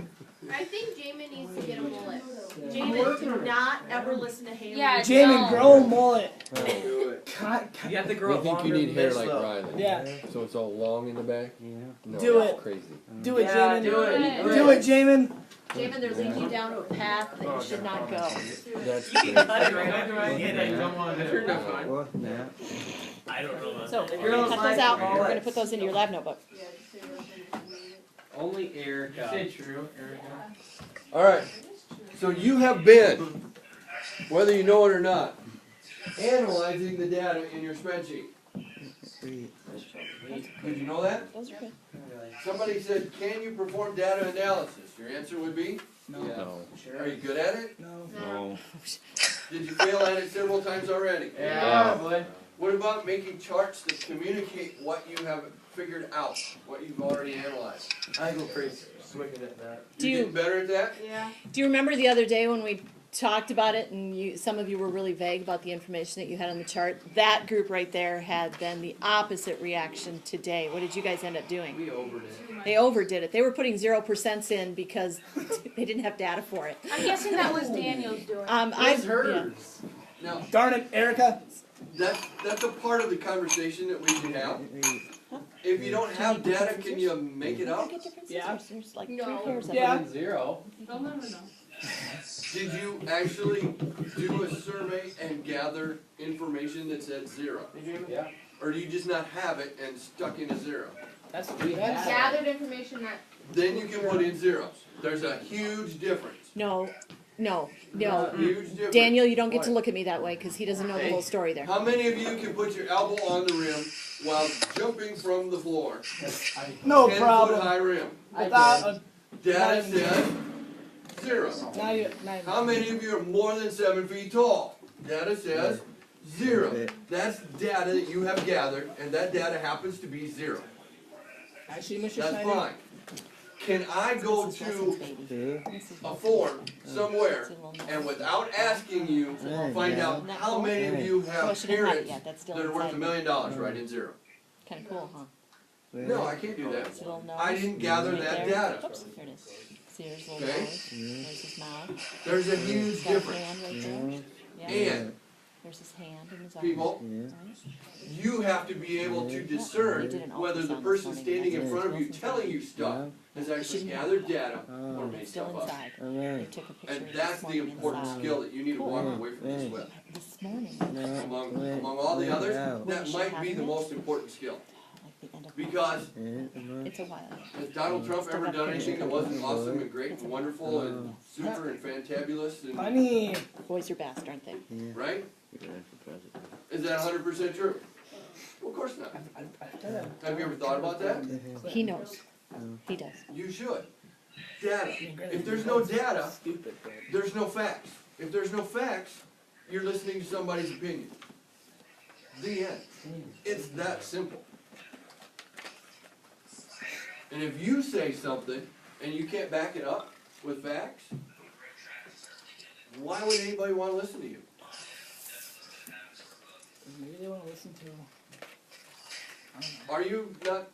I think Jamin needs to get a mullet. Jamin, do not ever listen to Haley. Yeah, Jamin, grow a mullet. Do it. You have to grow You up think longer you need than hair this, like though. Riley? Yeah. So it's all long in the back? No, Do that's it. crazy. Do it, Yeah, Jamin. do it. Do it, Jamin. Jamin, they're leading you down to a path that you should not go. That's You crazy. can cut it right after I get it. Come on. Sure, no fine. I don't know. So, we're gonna cut those out, we're gonna put those into your lab notebook. Only Erica. Say true, Erica. All right. So you have been, whether you know it or not, analyzing the data in your spreadsheet. Did you know that? Those are good. Somebody said, can you perform data analysis? Your answer would be? No. Are you good at it? No. Did you fail at it several times already? Yeah, boy. What about making charts that communicate what you have figured out, what you've already analyzed? I go pretty wicked at that. You getting better at that? Yeah. Do you remember the other day when we talked about it and some of you were really vague about the information that you had on the chart? That group right there had then the opposite reaction today. What did you guys end up doing? We overdid it. They overdid it. They were putting 0% in because they didn't have data for it. I'm guessing that was Daniel's doing. It's hers. Now, Darn it, Erica. that's a part of the conversation that we should have. If you don't have data, can you make it up? Yeah. There's like No. 3 pairs of Yeah. them. Zero. No. Did you actually do a survey and gather information that said 0? Yeah. Or do you just not have it and stuck in a 0? That's Gathered information that. Then you can put in zeros. There's a huge difference. No. Huge difference. Daniel, you don't get to look at me that way because he doesn't know the whole story there. How many of you can put your elbow on the rim while jumping from the floor? no 10-foot problem. high rim. Without a, Data says 0. not even. How many of you are more than 7 feet tall? Data says 0. That's data that you have gathered, and that data happens to be 0. Actually, Mr. That's Schneider. fine. Can I go to a form somewhere and without asking you, find out how many of you Oh, I have should have had it parents yet. That's still that are worth $1 inside. million? Write in 0. Kind of cool, huh? No, I can't do that. His little nose. I didn't gather right that there. data. Oops, there it is. See, there's his little Okay. nose. There's his mouth. There's a He's huge got a difference. hand right there. Yeah. And There's his hand and his arms. People, Right? you have to be able to discern whether the person standing in front of you telling you stuff has actually gathered data or made Still stuff up. inside. They took a picture And of that's this the morning important inside. skill that you need to walk away from this with. This morning. Among all the others, that might be the most important skill. Like the end of Because it's a while. has Donald Trump ever done anything that wasn't awesome and great and wonderful and super and fantabulous and Funny. Boys are best, aren't they? right? Is that 100% true? Well, of course not. Have you ever thought about that? He knows. He does. You should. Data. If there's no data, there's no facts. If there's no facts, you're listening to somebody's opinion. The end. It's that simple. And if you say something and you can't back it up with facts, why would anybody want to listen to you? Maybe they want to listen to. I don't know. Are you not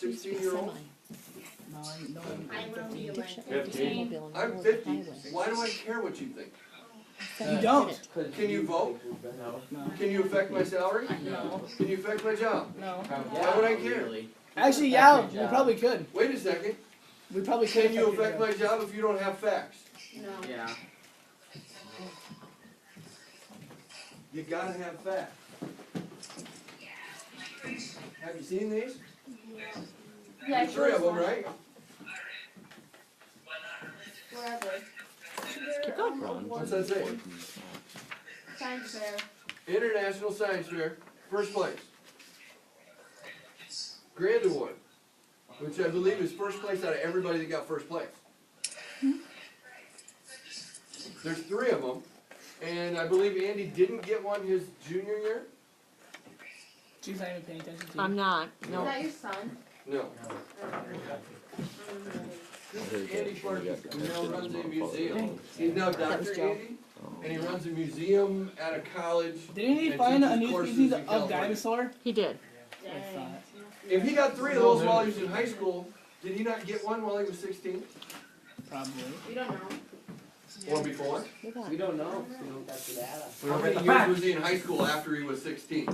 16-year-old? No, I'm I will be 15. I'm 50. Why do I care what you think? You don't. Can you vote? No. Can you affect my salary? No. Can you affect my job? No. Why would I care? Actually, yeah, we probably could. Wait a second. We probably could. Can you affect my job if you don't have facts? No. Yeah. You gotta have facts. Have you seen these? Yeah, There's 3 of them, right? Where are they? Keep going. What's that say? Science fair. International Science Fair, first place. Grand Award, which I believe is first place out of everybody that got first place. There's 3 of them, and I believe Andy didn't get one his junior year? She's not even paying attention to you. I'm not. Is No. that your son? No. Andy Parker, who now runs a museum. He's now Dr. Andy, and he runs a museum at a college. Didn't he and find a teaches new courses species in of California. dinosaur? He did. If he got 3 of those while he was in high school, did he not get one while he was 16? Probably. We don't know. Or before? We don't know. We don't got the data. How many years was he in high school after he was 16?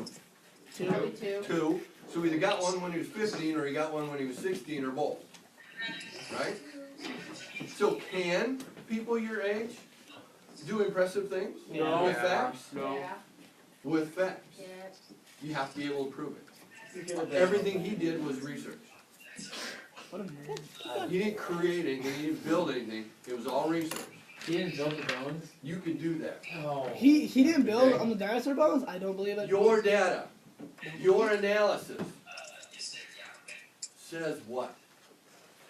Probably 2. 2. So he either got one when he was 15 or he got one when he was 16 or both. Right? So can people your age do impressive things? No. With facts? No. Yeah. With facts. Yeah. You have to be able to prove it. Everything he did was research. What a nerd. He didn't create anything, he didn't build anything, it was all research. He didn't build the bones? You can do that. Oh. He didn't build on the dinosaur bones? I don't believe it. Your data, your analysis says what?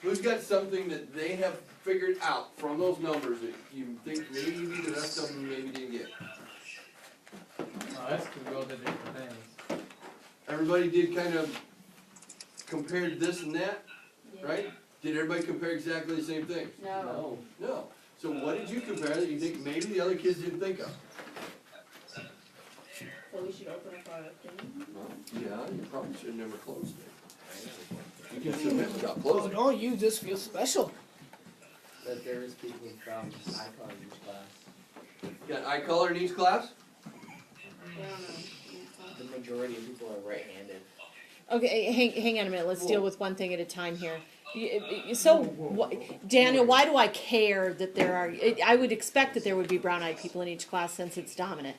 Who's got something that they have figured out from those numbers that you think maybe the rest of them maybe didn't get? Oh, that's could go to different things. Everybody did kind of compared this and that, Yeah. right? Did everybody compare exactly the same things? No. No. So what did you compare that you think maybe the other kids didn't think of? So we should open up our thing. Yeah, you probably should have never closed it. You can submit without Oh, closing. don't you just feel special? That there is people from icon in each class. Got eye color in each class? I don't know. The majority of people are right-handed. Okay, hang on a minute. Let's deal with one thing at a time here. So, Daniel, why do I care that there are? I would expect that there would be brown-eyed people in each class since it's dominant.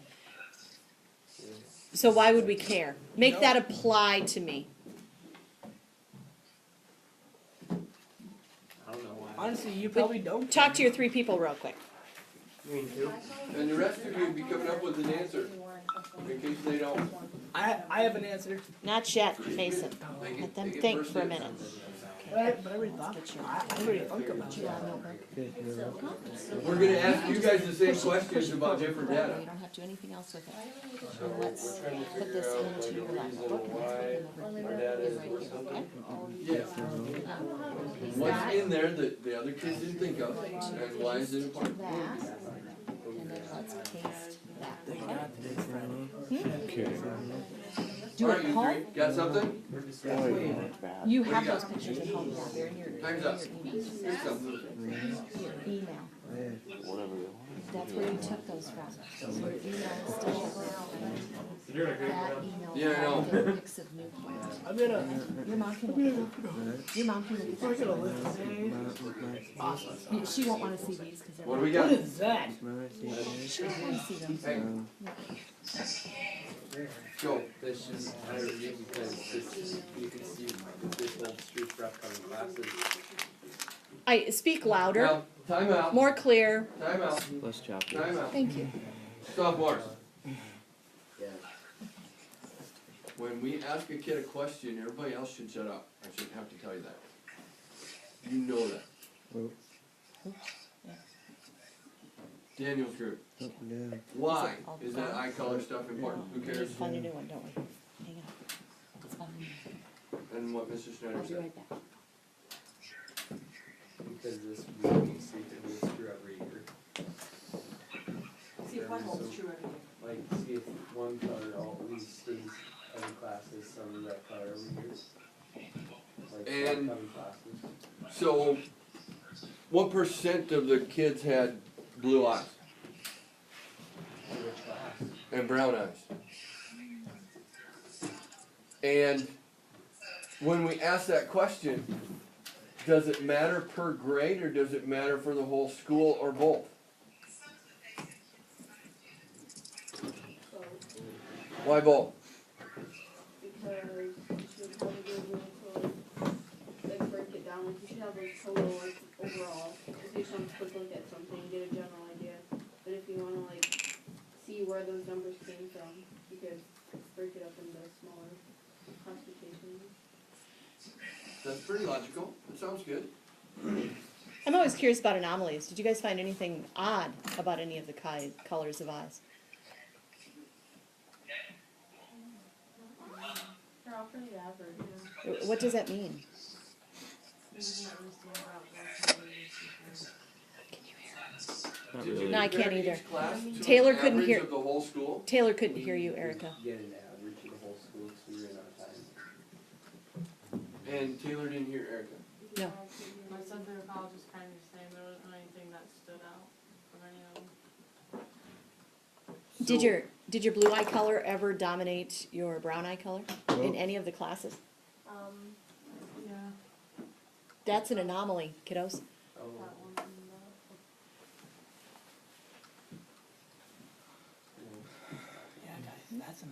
So why would we care? Make that apply to me. I don't know why. Honestly, you probably don't. Talk to your 3 people real quick. Me too. And the rest of you be coming up with an answer, in case they don't. I have an answer. Not yet, Mason. They Let them get think first for a dibs. minute. But I already thought. I already think about it. We're gonna ask you guys the same questions about different You data. don't have to do anything else with it. So let's put this into your laptop. Okay? Yeah. What's in there that the other kids didn't think of, and why is it important? That, and then let's paste that. Okay. Do Alright, it you home? three, got something? You What have do you those got? pictures at home, yeah, they're in your, Time's up. email. Here's something. Your email. Whatever. that's where you took those from. So your email is still around. That email. Yeah, I know. had the mix of new points. I'm gonna. Your mom can look at that. Your mom can look at that. Awesome. She won't want to see these because they're. What do we What got? is that? She won't want to see them. Go. This shouldn't matter to you because this, you can see this holds true for upcoming classes. I speak louder, Now, time out. more clear. Time out. Less choppy. Time out. Thank you. Sophomores. When we ask a kid a question, everybody else should shut up. I shouldn't have to tell you that. You know that. Daniel's group. Why is that eye color stuff important? Who cares? Let's find a new one, don't we? Hang on. Let's find a new one. And what Mr. Schneider I'll be said. right back. Because this really see if it moves through every year. See if one holds true every year. Like, see if one color always stays every class is some of that color every year. Like And- upcoming classes. So, what % of the kids had blue eyes Which class? and brown eyes? And when we ask that question, does it matter per grade or does it matter for the whole school or both? Why both? Because you should probably do a little code, like break it down, like you should have like total like overall. If you just want to quick look at something, get a general idea. But if you wanna like see where those numbers came from, you could break it up into smaller classifications. That's pretty logical. That sounds good. I'm always curious about anomalies. Did you guys find anything odd about any of the colors of eyes? They're all pretty average, yeah. What does that mean? Not really. No, I can't Compare either. each class to Taylor an couldn't average hear- of the whole school. Taylor couldn't hear you, Erica. Get an average of the whole school because we ran out of time. And Taylor didn't hear Erica. No. I said they were all just kind of the same, there wasn't anything that stood out of any of them. Did your blue eye color ever dominate your brown eye color in any of the classes? Yeah, That's an anomaly, kiddos. Oh, that one and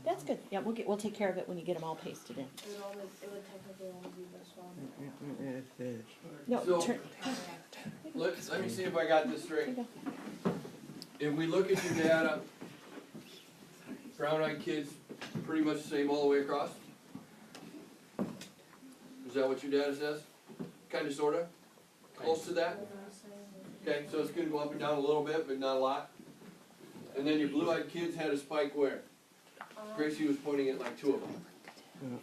That's good. Yeah, we'll take care of it when you get them all pasted in. It would technically only be this one. No, So- turn. Let me see if I got this straight. Here you go. If we look at your data, brown-eyed kids, pretty much the same all the way across? Is that what your data says? Kinda, sorta? Close to that? Okay, so it's gonna go up and down a little bit, but not a lot. And then your blue-eyed kids had a spike where? Gracie was pointing at like 2 of them.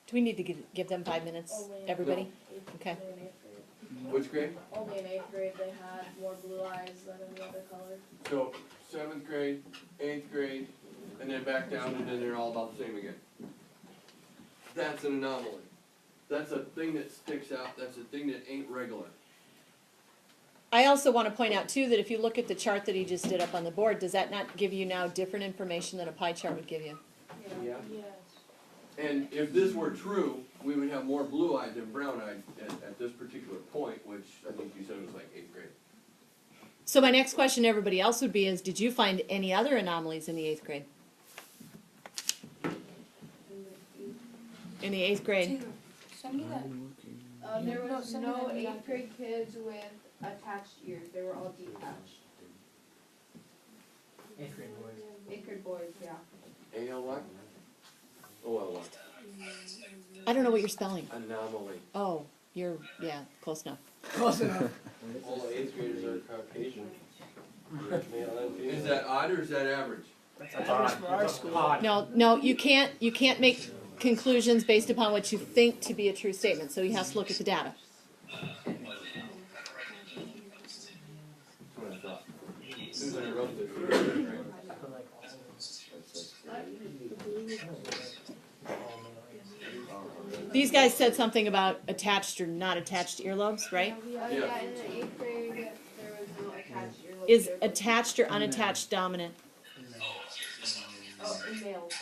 Do we need to give them 5 minutes, Only in everybody? eighth- Okay. only in eighth grade. Which grade? Only in eighth grade they had more blue eyes than any other color. So, 7th grade, 8th grade, and then back down, and then they're all about the same again. That's an anomaly. That's a thing that sticks out, that's a thing that ain't regular. I also want to point out too that if you look at the chart that he just did up on the board, does that not give you now different information than a pie chart would give you? Yeah. Yes. And if this were true, we would have more blue-eyed than brown-eyed at this particular point, which I think you said was like 8th grade. So my next question to everybody else would be is, did you find any other anomalies in the 8th grade? In the 8th grade? Send me that. There No, was send me no that eighth grade kids with attached ears, they were all detached. Eighth grade boys. Eighth grade boys, yeah. ALY? OLY. I don't know what you're spelling. Anomaly. Oh, yeah, close enough. Close enough. All the 8th graders are Caucasian. Is that odd or is that average? That's average for our school. No, you can't make conclusions based upon what you think to be a true statement, so you have to look at the data. That's what I thought. As soon as I wrote this. These guys said something about attached or not attached earlobes, right? Yeah, in the 8th grade, there was no attached earlobe. Is attached or unattached dominant? Oh, in males,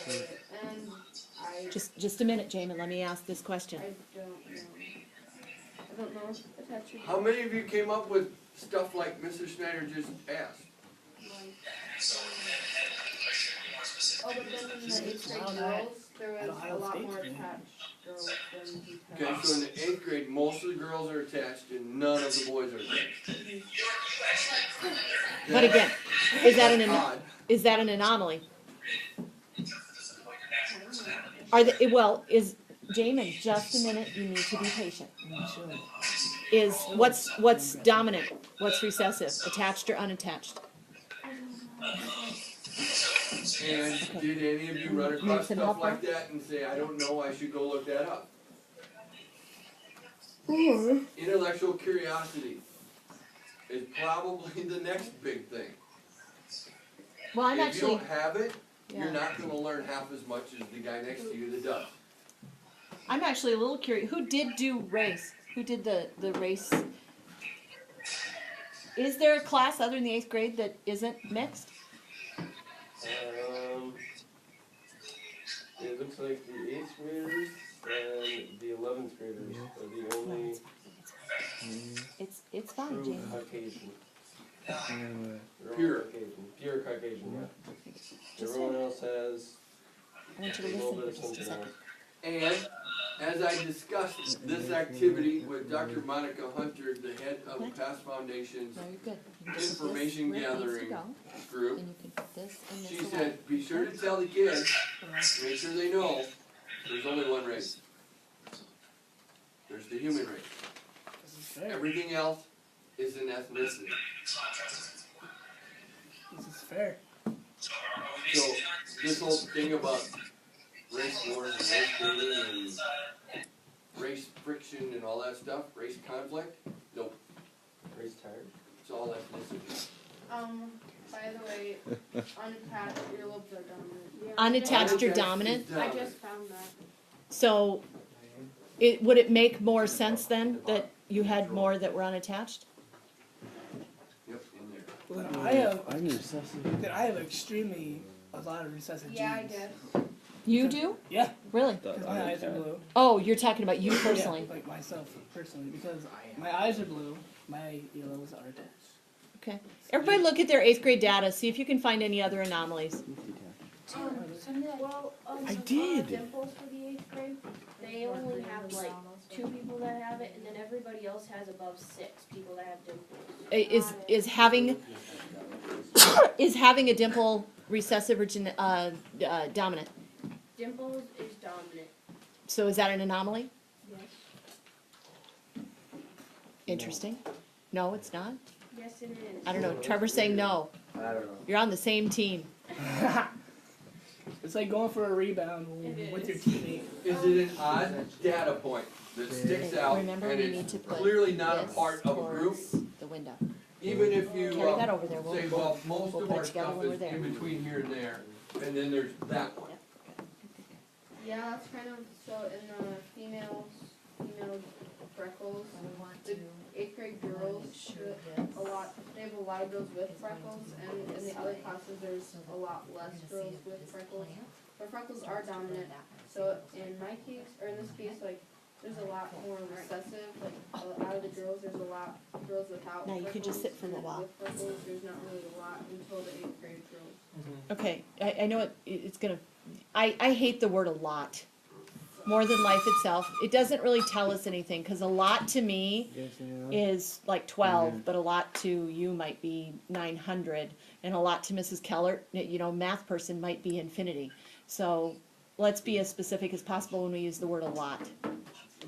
and I Just a minute, Jamin. Let me ask this question. don't know. I don't know if attached or How many of you came up with stuff like Mrs. Schneider just asked? Oh, but then in the 8th grade girls, there was a lot more attached girls than detached. Okay, so in the 8th grade, most of the girls are attached and none of the boys are attached. But again, is that Odd. is that an anomaly? Are they, well, is Jamin, just a minute, you need to be patient. Is what's dominant? What's recessive? Attached or unattached? And did any of you run across stuff like that and say, I don't know, I should go look that up? Intellectual curiosity is probably the next big thing. Well, I'm if actually. you don't have it, Yeah. you're not going to learn half as much as the guy next to you that does. I'm actually a little curious. Who did do race? Who did the race? Is there a class other than the 8th grade that isn't mixed? It looks like the 8th graders and the 11th graders are the only It's fine, true Jamin. Caucasian. Pure. Caucasian. Pure Caucasian, yeah. Just Everyone else has I want you a to little listen bit for of just a something second. else. And as I discussed this activity with Dr. Monica Hunter, the head of the Pass Foundation's No, you're good. You can just put information this where it needs to gathering go, group, and you can put this and this she away. said, be sure to tell the kids, make sure they know, there's only one race. There's the human race. Everything else is an ethnicity. This is fair. So this whole thing about race wars and race baiting and race friction and all that stuff, race conflict, nope. Race tired. It's all ethnicity. By the way, unattached earlobes are dominant. Yeah. Unattached or dominant? I just found that. So, would it make more sense then that you had more that were unattached? Yep, in there. Well, then I have extremely a lot of recessive genes. Yeah, I guess. You do? Yeah. Really? Because my eyes are blue. Oh, you're talking about you personally. Yeah, like myself personally, because my eyes are blue, my earlobes are attached. Okay. Everybody look at their 8th grade data, see if you can find any other anomalies. Well, I did. Dimples for the 8th grade, they only have like 2 people that have it, and then everybody else has above 6 people that have dimples. Is having a dimple recessive or dominant? Dimples is dominant. So is that an anomaly? Yes. Interesting. No, it's not. Yes, it is. I don't know. Trevor's saying no. I don't know. You're on the same team. It's like going for a rebound with your teammate. Is it an odd data point that sticks out Remember, and we need it's to put clearly not a this part of a group? towards the window. Even if you Carry that over there. say, well, most we'll of put our it together stuff when we're is there. in between here and there, and then there's that one. Yeah, that's kind of, so in the female freckles, the 8th grade girls, they have a lot of girls with freckles, and in the other classes, there's a lot less girls with freckles. But freckles are dominant, so in my case, or in this case, like, there's a lot more recessive, like, out of the girls, there's a lot of girls without Now, you freckles. can just sit for a and then while. with freckles, there's not really a lot until the 8th grade girls. Okay, I know it's gonna. I hate the word a lot. More than life itself. It doesn't really tell us anything because a lot to me is like 12, but a lot to you might be 900, and a lot to Mrs. Keller, math person might be infinity. So let's be as specific as possible when we use the word a lot.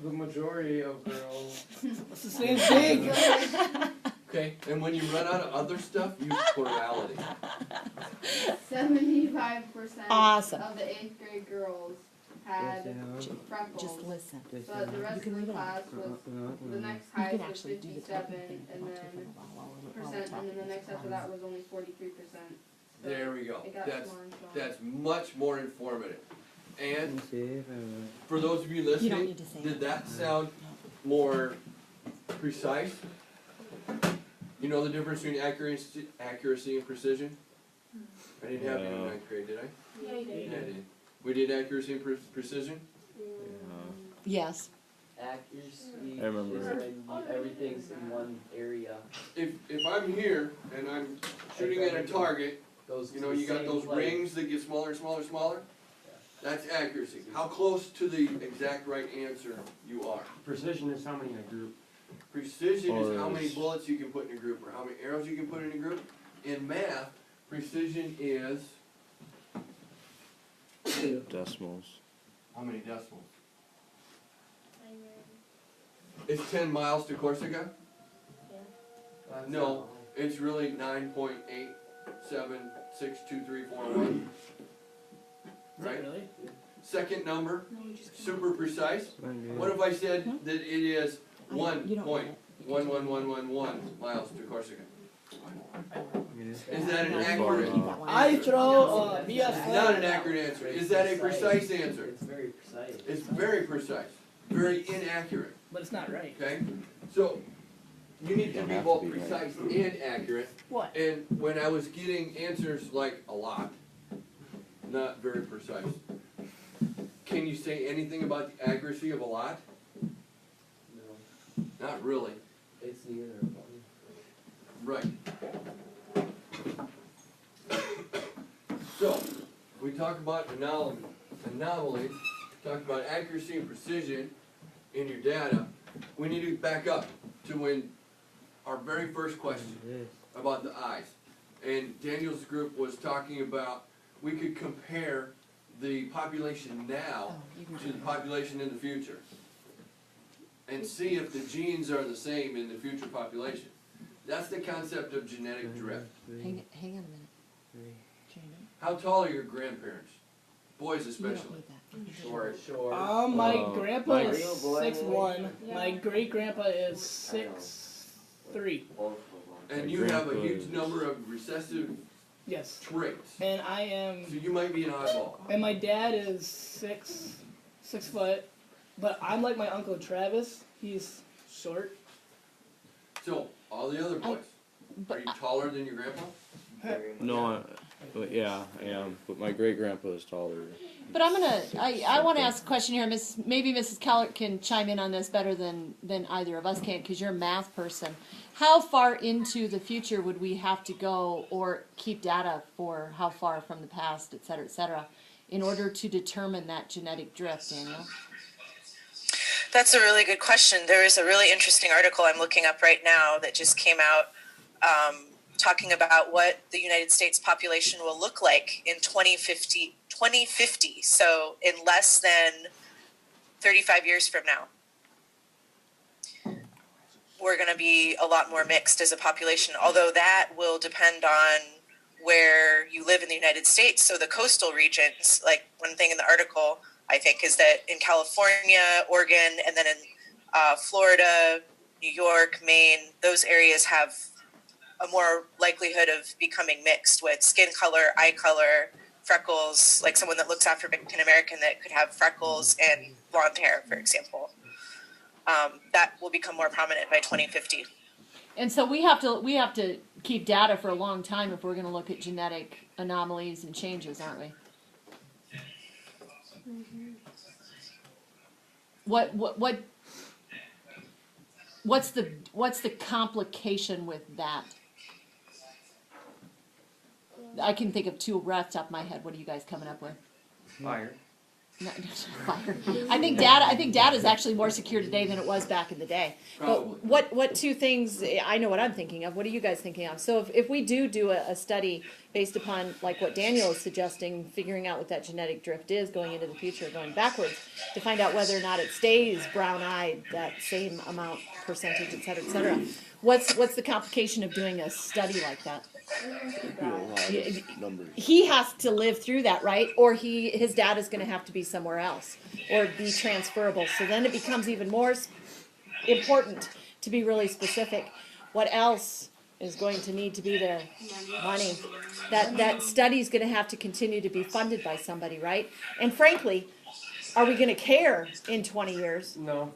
The majority of girls. It's the same thing. Okay, and when you run out of other stuff, use plurality. 75% Awesome. of the 8th grade girls had freckles. Just listen. But the rest of the class was, the next highest was 57, and then percent, and then the next after that was only 43%. There we go. It got That's smaller and smaller. much more informative. And for those of you You don't listening, need to say did that sound more precise? You know the difference between accuracy and precision? I didn't have you in ninth grade, did I? Yeah, you did. Yeah, I did. We did accuracy and precision? Yes. Accuracy I remember. is when everything's in one area. If I'm here and I'm shooting at a target, Goes you to know, the you got same those place. rings that get smaller and smaller and smaller? That's accuracy. How close to the exact right answer you are. Precision is how many in a group? Precision is how Or many is- bullets you can put in a group, or how many arrows you can put in a group. In math, precision is Decimals. how many decimals? It's 10 miles to Corsica? No, it's really 9.8762341. Right? Really? Second number, super precise. What if I said that it is You don't know that. 1.11111 miles to Corsica? Is that an How accurate? far, I throw BS. It's not an accurate answer. Is that a precise answer? It's very precise. It's very precise, very inaccurate. But it's not right. Okay, so you need to Don't be have to both be right. precise and accurate. What? And when I was getting answers like a lot, not very precise. Can you say anything about the accuracy of a lot? No, Not really. it's neither of them. Right. So, we talk about anomalies, talk about accuracy and precision in your data. We need to back up to when our very first question about the eyes. And Daniel's group was talking about we could compare the population now to the population in the future and see if the genes are the same in the future population. That's the concept of genetic drift. Hang on a minute. Jamie, How tall are your grandparents? Boys you don't especially. need that. Short, short. My Oh, grandpa my- is Real boy. 6'1". My great grandpa is 6'3". And you have a huge number of recessive Yes. traits. And I am. So you might be an oddball. And my dad is 6 foot, but I'm like my uncle Travis. He's short. So, all the other boys, are you taller than your grandpa? No, yeah, I am. But my great grandpa is taller. But I want to ask a question here, maybe Mrs. Keller can chime in on this better than either of us can, because you're a math person. How far into the future would we have to go or keep data for how far from the past, et cetera, in order to determine that genetic drift, Daniel? That's a really good question. There is a really interesting article I'm looking up right now that just came out talking about what the United States population will look like in 2050, so in less than 35 years from now. We're going to be a lot more mixed as a population, although that will depend on where you live in the United States. So the coastal regions, like one thing in the article, I think, is that in California, Oregon, and then in Florida, New York, Maine, those areas have a more likelihood of becoming mixed with skin color, eye color, freckles, like someone that looks African American that could have freckles and blonde hair, for example. That will become more prominent by 2050. And so we have to keep data for a long time if we're going to look at genetic anomalies and changes, aren't we? What's the complication with that? I can think of two right off the top of my head. What are you guys coming up with? Fire. No, fire. I think data is actually more secure today than it was back in the day. Probably. But what two things? I know what I'm thinking of. What are you guys thinking of? So if we do a study based upon like what Daniel is suggesting, figuring out what that genetic drift is going into the future, going backwards, to find out whether or not it stays brown-eyed that same amount percentage, et cetera, what's the complication of doing a study like that? He has to live through that, right? Or his data is going to have to be somewhere else or be transferable. So then it becomes even more important to be really specific. What else is going to need to be there. Money. That study's gonna have to continue to be funded by somebody, right? And frankly, are we gonna care in 20 years? No.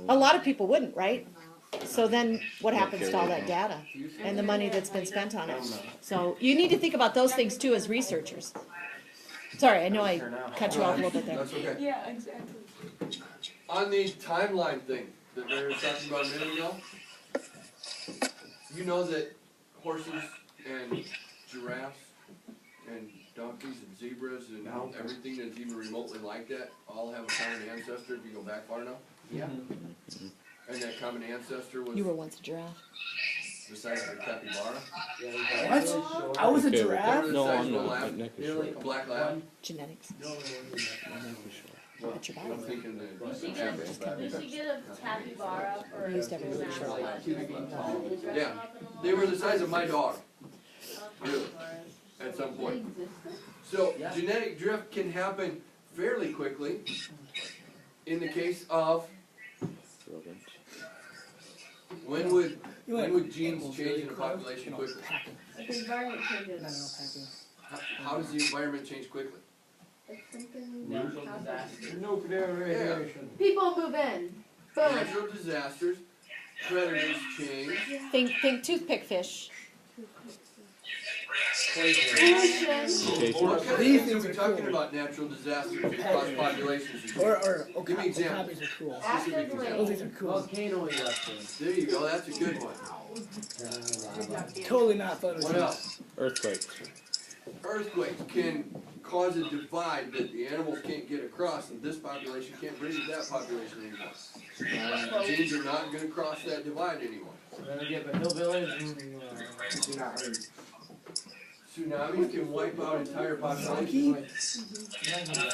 A lot of people wouldn't, right? So then what happens to all that data and the money that's been spent on it? So you need to think about those things too as researchers. Sorry, I know I cut you off a little bit there. That's okay. Yeah, exactly. On the timeline thing that Mary was talking about a minute ago, you know that horses and giraffes and donkeys and zebras and everything that's even remotely like that all have a common ancestor if you go back far enough? Yeah. And that common ancestor was You were once a giraffe. the size of a capybara. What? I was a Okay, giraffe? They were the No, size I'm of a not. lab, Nick is short. a black lab. Genetics. Well, That's your I'm body. thinking the We should get a capybara for. We used to have a really short life. Yeah, they were the size of my dog. Really, at some point. So genetic drift can happen fairly quickly in the case of when would genes change in a population quickly? If the environment changes, How does the environment change quickly? if something Natural happens. disaster. Nuclear radiation. People move in. Boom. Natural disasters, predators change. Think toothpick fish. Pollution. What kind of things are we talking about natural disasters that cause populations to change? Or Give me examples. copies are cool. Specific Acid examples. Those things are cool. Volcano eruptions. There you go, that's a good one. Totally not What photosynthesis. else? Earthquakes. Earthquakes can cause a divide that the animals can't get across, and this population can't breed with that population anymore. Genes are not gonna cross that divide anymore. We're gonna get the hillbillies and, Tsunamis can wipe out entire populations,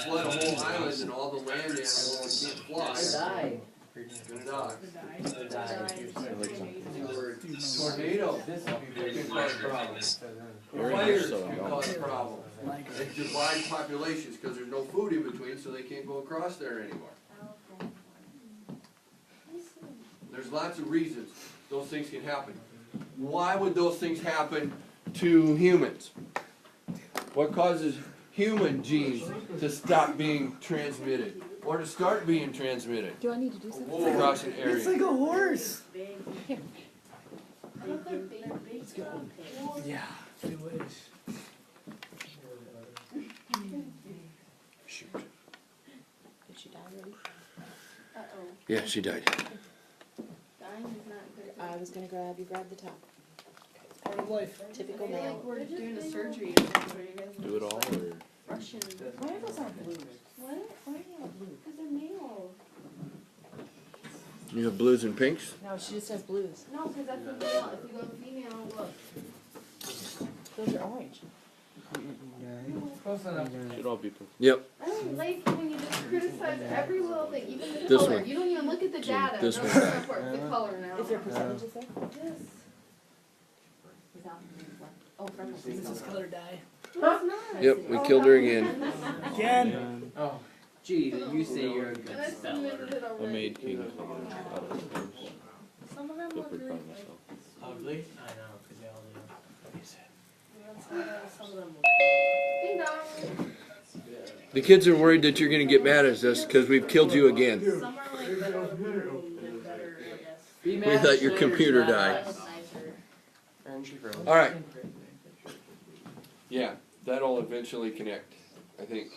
flood a whole island and all the land animals can't fly. Gonna die. Tornadoes can cause problems. Fires can cause problems. They divide populations because there's no food in between, so they can't go across there anymore. There's lots of reasons those things can happen. Why would those things happen to humans? What causes human genes to stop being transmitted or to start being transmitted Do I need to do something? across an It's area? like a horse. Here. Yeah, it was. Shoot. Did she die already? Uh-oh. Yeah, she died. Dying is not good. I was gonna grab the top. Part of life. Typical I feel male. like we're doing a surgery or something. You guys Do it all, or Russian. Why are those on blue? What? Why are they on blue? Because they're male. You have blues and pinks? No, she just has blues. No, because that's a male. If you go female, look. Those are orange. close enough. should all be purple. Yep. I don't like when you just criticize every little thing, even the This color. one. You don't even look at the data. This No, one. it's not important. The color now. Is there percentages there? Yes. Oh, from This is color dye. No, it's not. Yep, we killed her again. Again. Oh, gee, you say you're a And good I speller. submitted it I already. made king colors out of those. Some of them Feel look pretty really proud of myself. Ugly? I know, because they all do. some of them look Ding dong. The kids are worried that you're gonna get mad at us because we've killed you again. some are like better and better, I guess. Be We thought your mad, computer not died. us. And she froze. Alright. Yeah, that'll eventually connect, I think.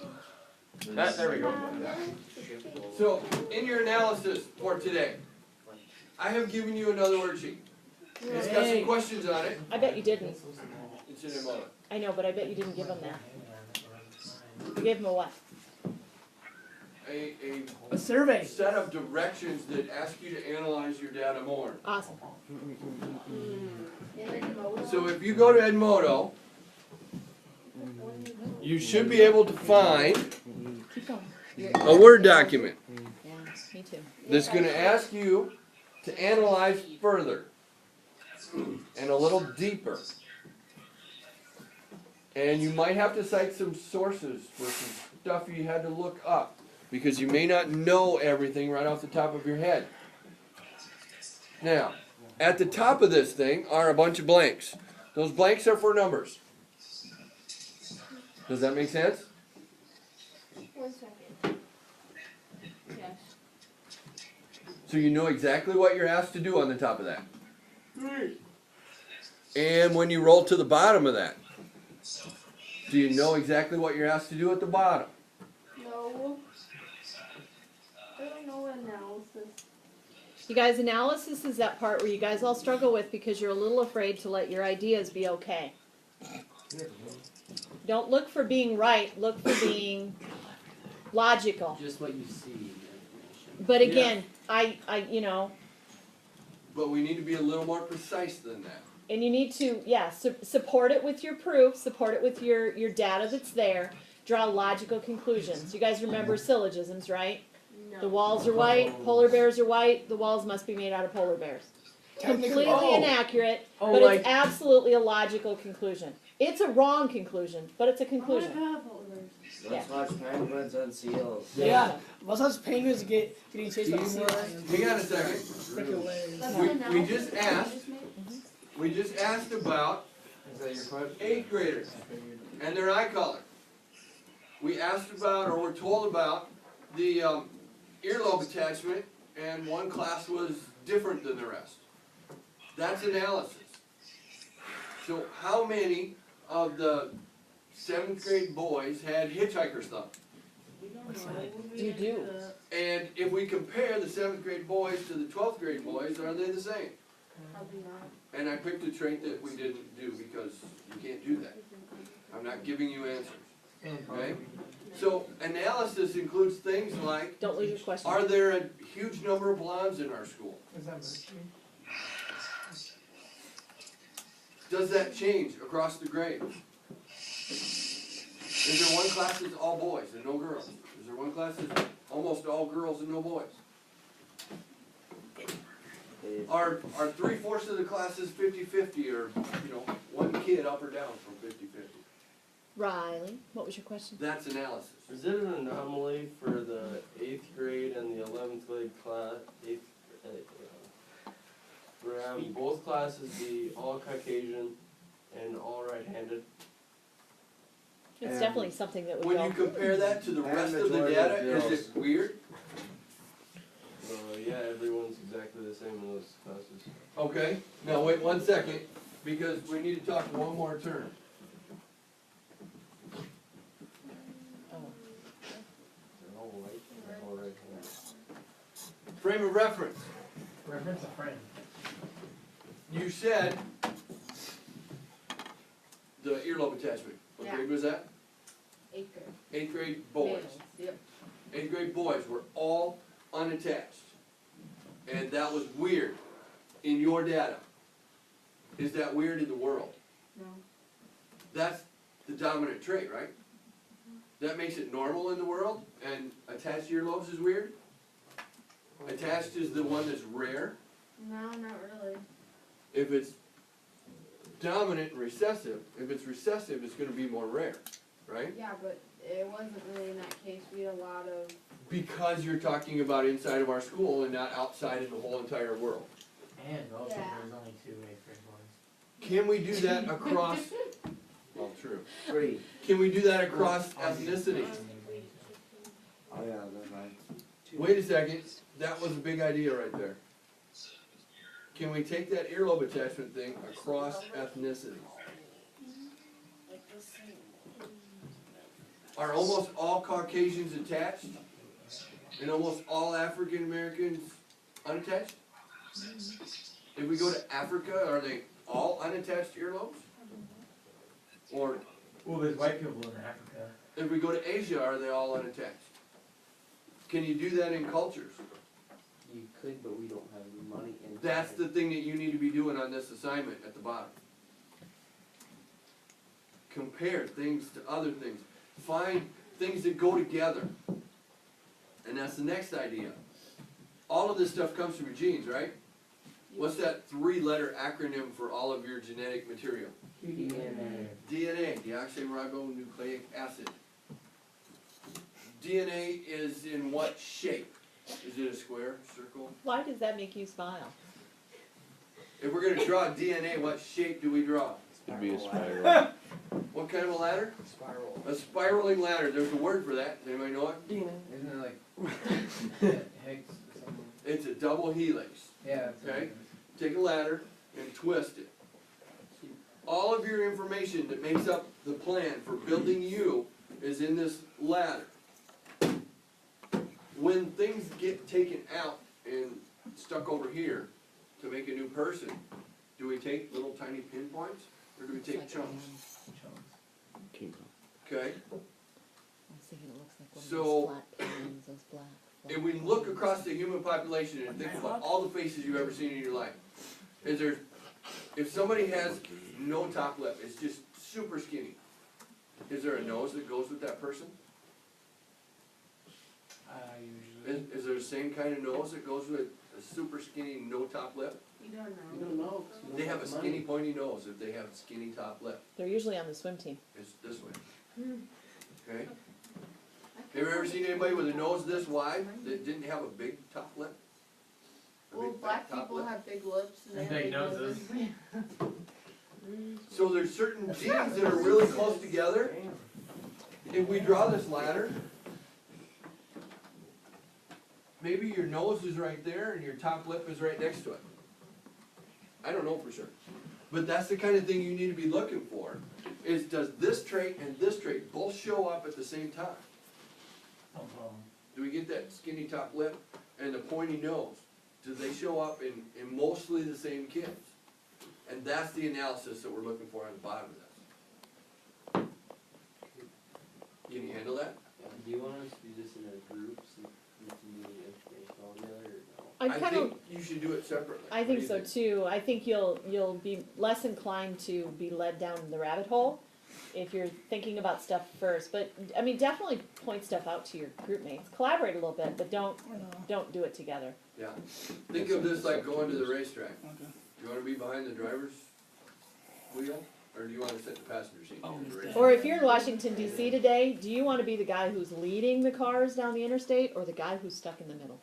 There we go. So, in your analysis for today, I have given you another worksheet. It's got some questions on it. I bet you didn't. It's in a moment. I know, but I bet you didn't give them that. You gave them a what? A survey. Set of directions that ask you to analyze your data more. Awesome. So if you go to Edmodo, you should be able to find Keep going. a Word document Yeah, me too. that's going to ask you to analyze further and a little deeper. And you might have to cite some sources for some stuff you had to look up because you may not know everything right off the top of your head. Now, At the top of this thing are a bunch of blanks. Those blanks are for numbers. Does that make sense? 1 second. Yes. So you know exactly what you're asked to do on the top of that. And when you roll to the bottom of that, do you know exactly what you're asked to do at the bottom? No. I don't know analysis. You guys, analysis is that part where you guys all struggle with because you're a little afraid to let your ideas be okay. Don't look for being right, look for being logical. Just what you see. But again, I you know, But we need to be a little more precise than that. and you need to, support it with your proof, support it with your data that's there, draw logical conclusions. You guys remember syllogisms, right? No. The walls are white, polar bears are white, the walls must be made out of polar bears. Completely inaccurate, but like- it's absolutely a logical conclusion. It's a wrong conclusion, but it's a conclusion. Let's watch penguins and seals. Yeah. Most times penguins getting chased by seals. Hang on a second. Freaking hilarious. We just asked about Is that your question? 8th graders and their eye color. We asked about, or were told about, the earlobe attachment, and one class was different than the rest. That's analysis. So how many of the 7th grade boys had hitchhiker's thumb? You do. And if we compare the 7th grade boys to the 12th grade boys, are they the same? Probably not. And I picked a trait that we didn't do because you can't do that. I'm not giving you answers. Okay? So analysis includes things like, Don't lose your question. are there a huge number of blondes in our school? Does that change across the grades? Is there one class that's all boys and no girls? Is there one class that's almost all girls and no boys? Are 3/4 of the classes 50-50, or, one kid up or down from 50-50? Riley, what was your question? That's analysis. Is it an anomaly for the 8th grade and the 11th grade class, we're having both classes be all Caucasian and all right-handed? It's definitely something that would When go. you compare that to the rest of the data, is it weird? Yeah, everyone's exactly the same in those classes. Okay, now wait 1 second, because we need to talk one more term. They're all white, they're all right-handed. Frame of reference. Reference a friend. You said the earlobe attachment. What Yeah. grade was that? 8th grade. 8th grade boys. Yep. 8th grade boys were all unattached. And that was weird in your data. Is that weird in the world? No. That's the dominant trait, right? That makes it normal in the world, and attached earlobes is weird? Attached is the one that's rare. No, not really. If it's dominant and recessive, if it's recessive, it's gonna be more rare, right? Yeah, but it wasn't really in that case. We had a lot of. Because you're talking about inside of our school and not outside in the whole entire world. And also, Yeah. there's only 2 8th grade boys. Can we do that across, well, true. 3. Can we do that across ethnicities? Oh yeah, that's right. Wait a second, that was a big idea right there. Can we take that earlobe attachment thing across ethnicities? Are almost all Caucasians attached? And almost all African Americans unattached? If we go to Africa, are they all unattached earlobes? Or Well, there's white people in Africa. if we go to Asia, are they all unattached? Can you do that in cultures? You could, but we don't have the money in. That's the thing that you need to be doing on this assignment at the bottom. Compare things to other things. Find things that go together. And that's the next idea. All of this stuff comes from your genes, right? What's that 3-letter acronym for all of your genetic material? DNA. DNA, deoxyribonucleic acid. DNA is in what shape? Is it a square, circle? Why does that make you smile? If we're gonna draw DNA, what shape do we draw? It'd be a spiral. What kind of a ladder? Spiral. A spiraling ladder. There's a word for that. Does anybody know it? Isn't it like Higgs or something? It's a double helix. Yeah. Okay? Take a ladder and twist it. All of your information that makes up the plan for building you is in this ladder. When things get taken out and stuck over here to make a new person, do we take little tiny pinpoints or do we take chunks? Okay? So, if we look across the human population and think about all the faces you've ever seen in your life, if somebody has no top lip, it's just super skinny, is there a nose that goes with that person? Usually. Is there the same kind of nose that goes with a super skinny no top lip? You don't know. You don't know. They have a skinny pointy nose if they have a skinny top lip. They're usually on the swim team. It's this way. Okay? Have you ever seen anybody with a nose this wide that didn't have a big top lip? A Well, big black fat top people lip? have big lips and they have Big noses. So there's certain genes that are really close together. If we draw this ladder, maybe your nose is right there and your top lip is right next to it. I don't know for sure. But that's the kind of thing you need to be looking for, is does this trait and this trait both show up at the same time? Do we get that skinny top lip and the pointy nose? Do they show up in mostly the same kids? And that's the analysis that we're looking for on the bottom of this. Can you handle that? Do you want us to do this in a group so we can do the information all together or no? I think you should do it separately. I What think do you so too. I think you'll be less inclined to be led down the rabbit hole if you're thinking about stuff first. But I mean, definitely point stuff out to your group mates. Collaborate a little bit, but don't do it together. Yeah. Think of this like going to the racetrack. Do you want to be behind the driver's wheel, or do you want to sit in the passenger seat? in the racetrack? Or if you're in Washington D.C. today, do you want to be the guy who's leading the cars down the interstate, or the guy who's stuck in the middle?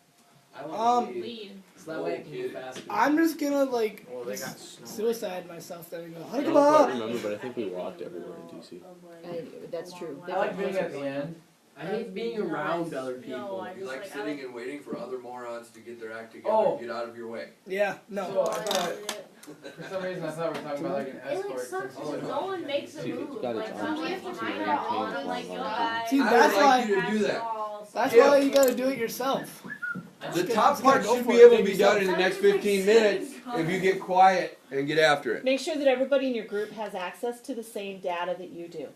I want to Lead. lead. So that way I can move faster. I'm just gonna like Well, they got snow. suicide myself then and go, I hey, don't come quite on! remember, but I think we walked everywhere in DC. That's true. I like being at the end. I hate being around other No, people. I You just like like, sitting I and waiting for other morons to get their act together Oh. and get out of your way. Yeah, So no. I thought, for some reason I thought we were talking about like an It like escort. sucks since- because no one makes a See, it's move. got Like its somebody arms has to to find maintain out on and like one go line. guys. See, I that's would like why. you to do that. That's Yeah. why you gotta do it yourself. The good. top Just gotta part go should for be it. able to Take be done in the next 15 minutes if you get quiet and get after it. Make sure that everybody in your group has access to the same data that you do.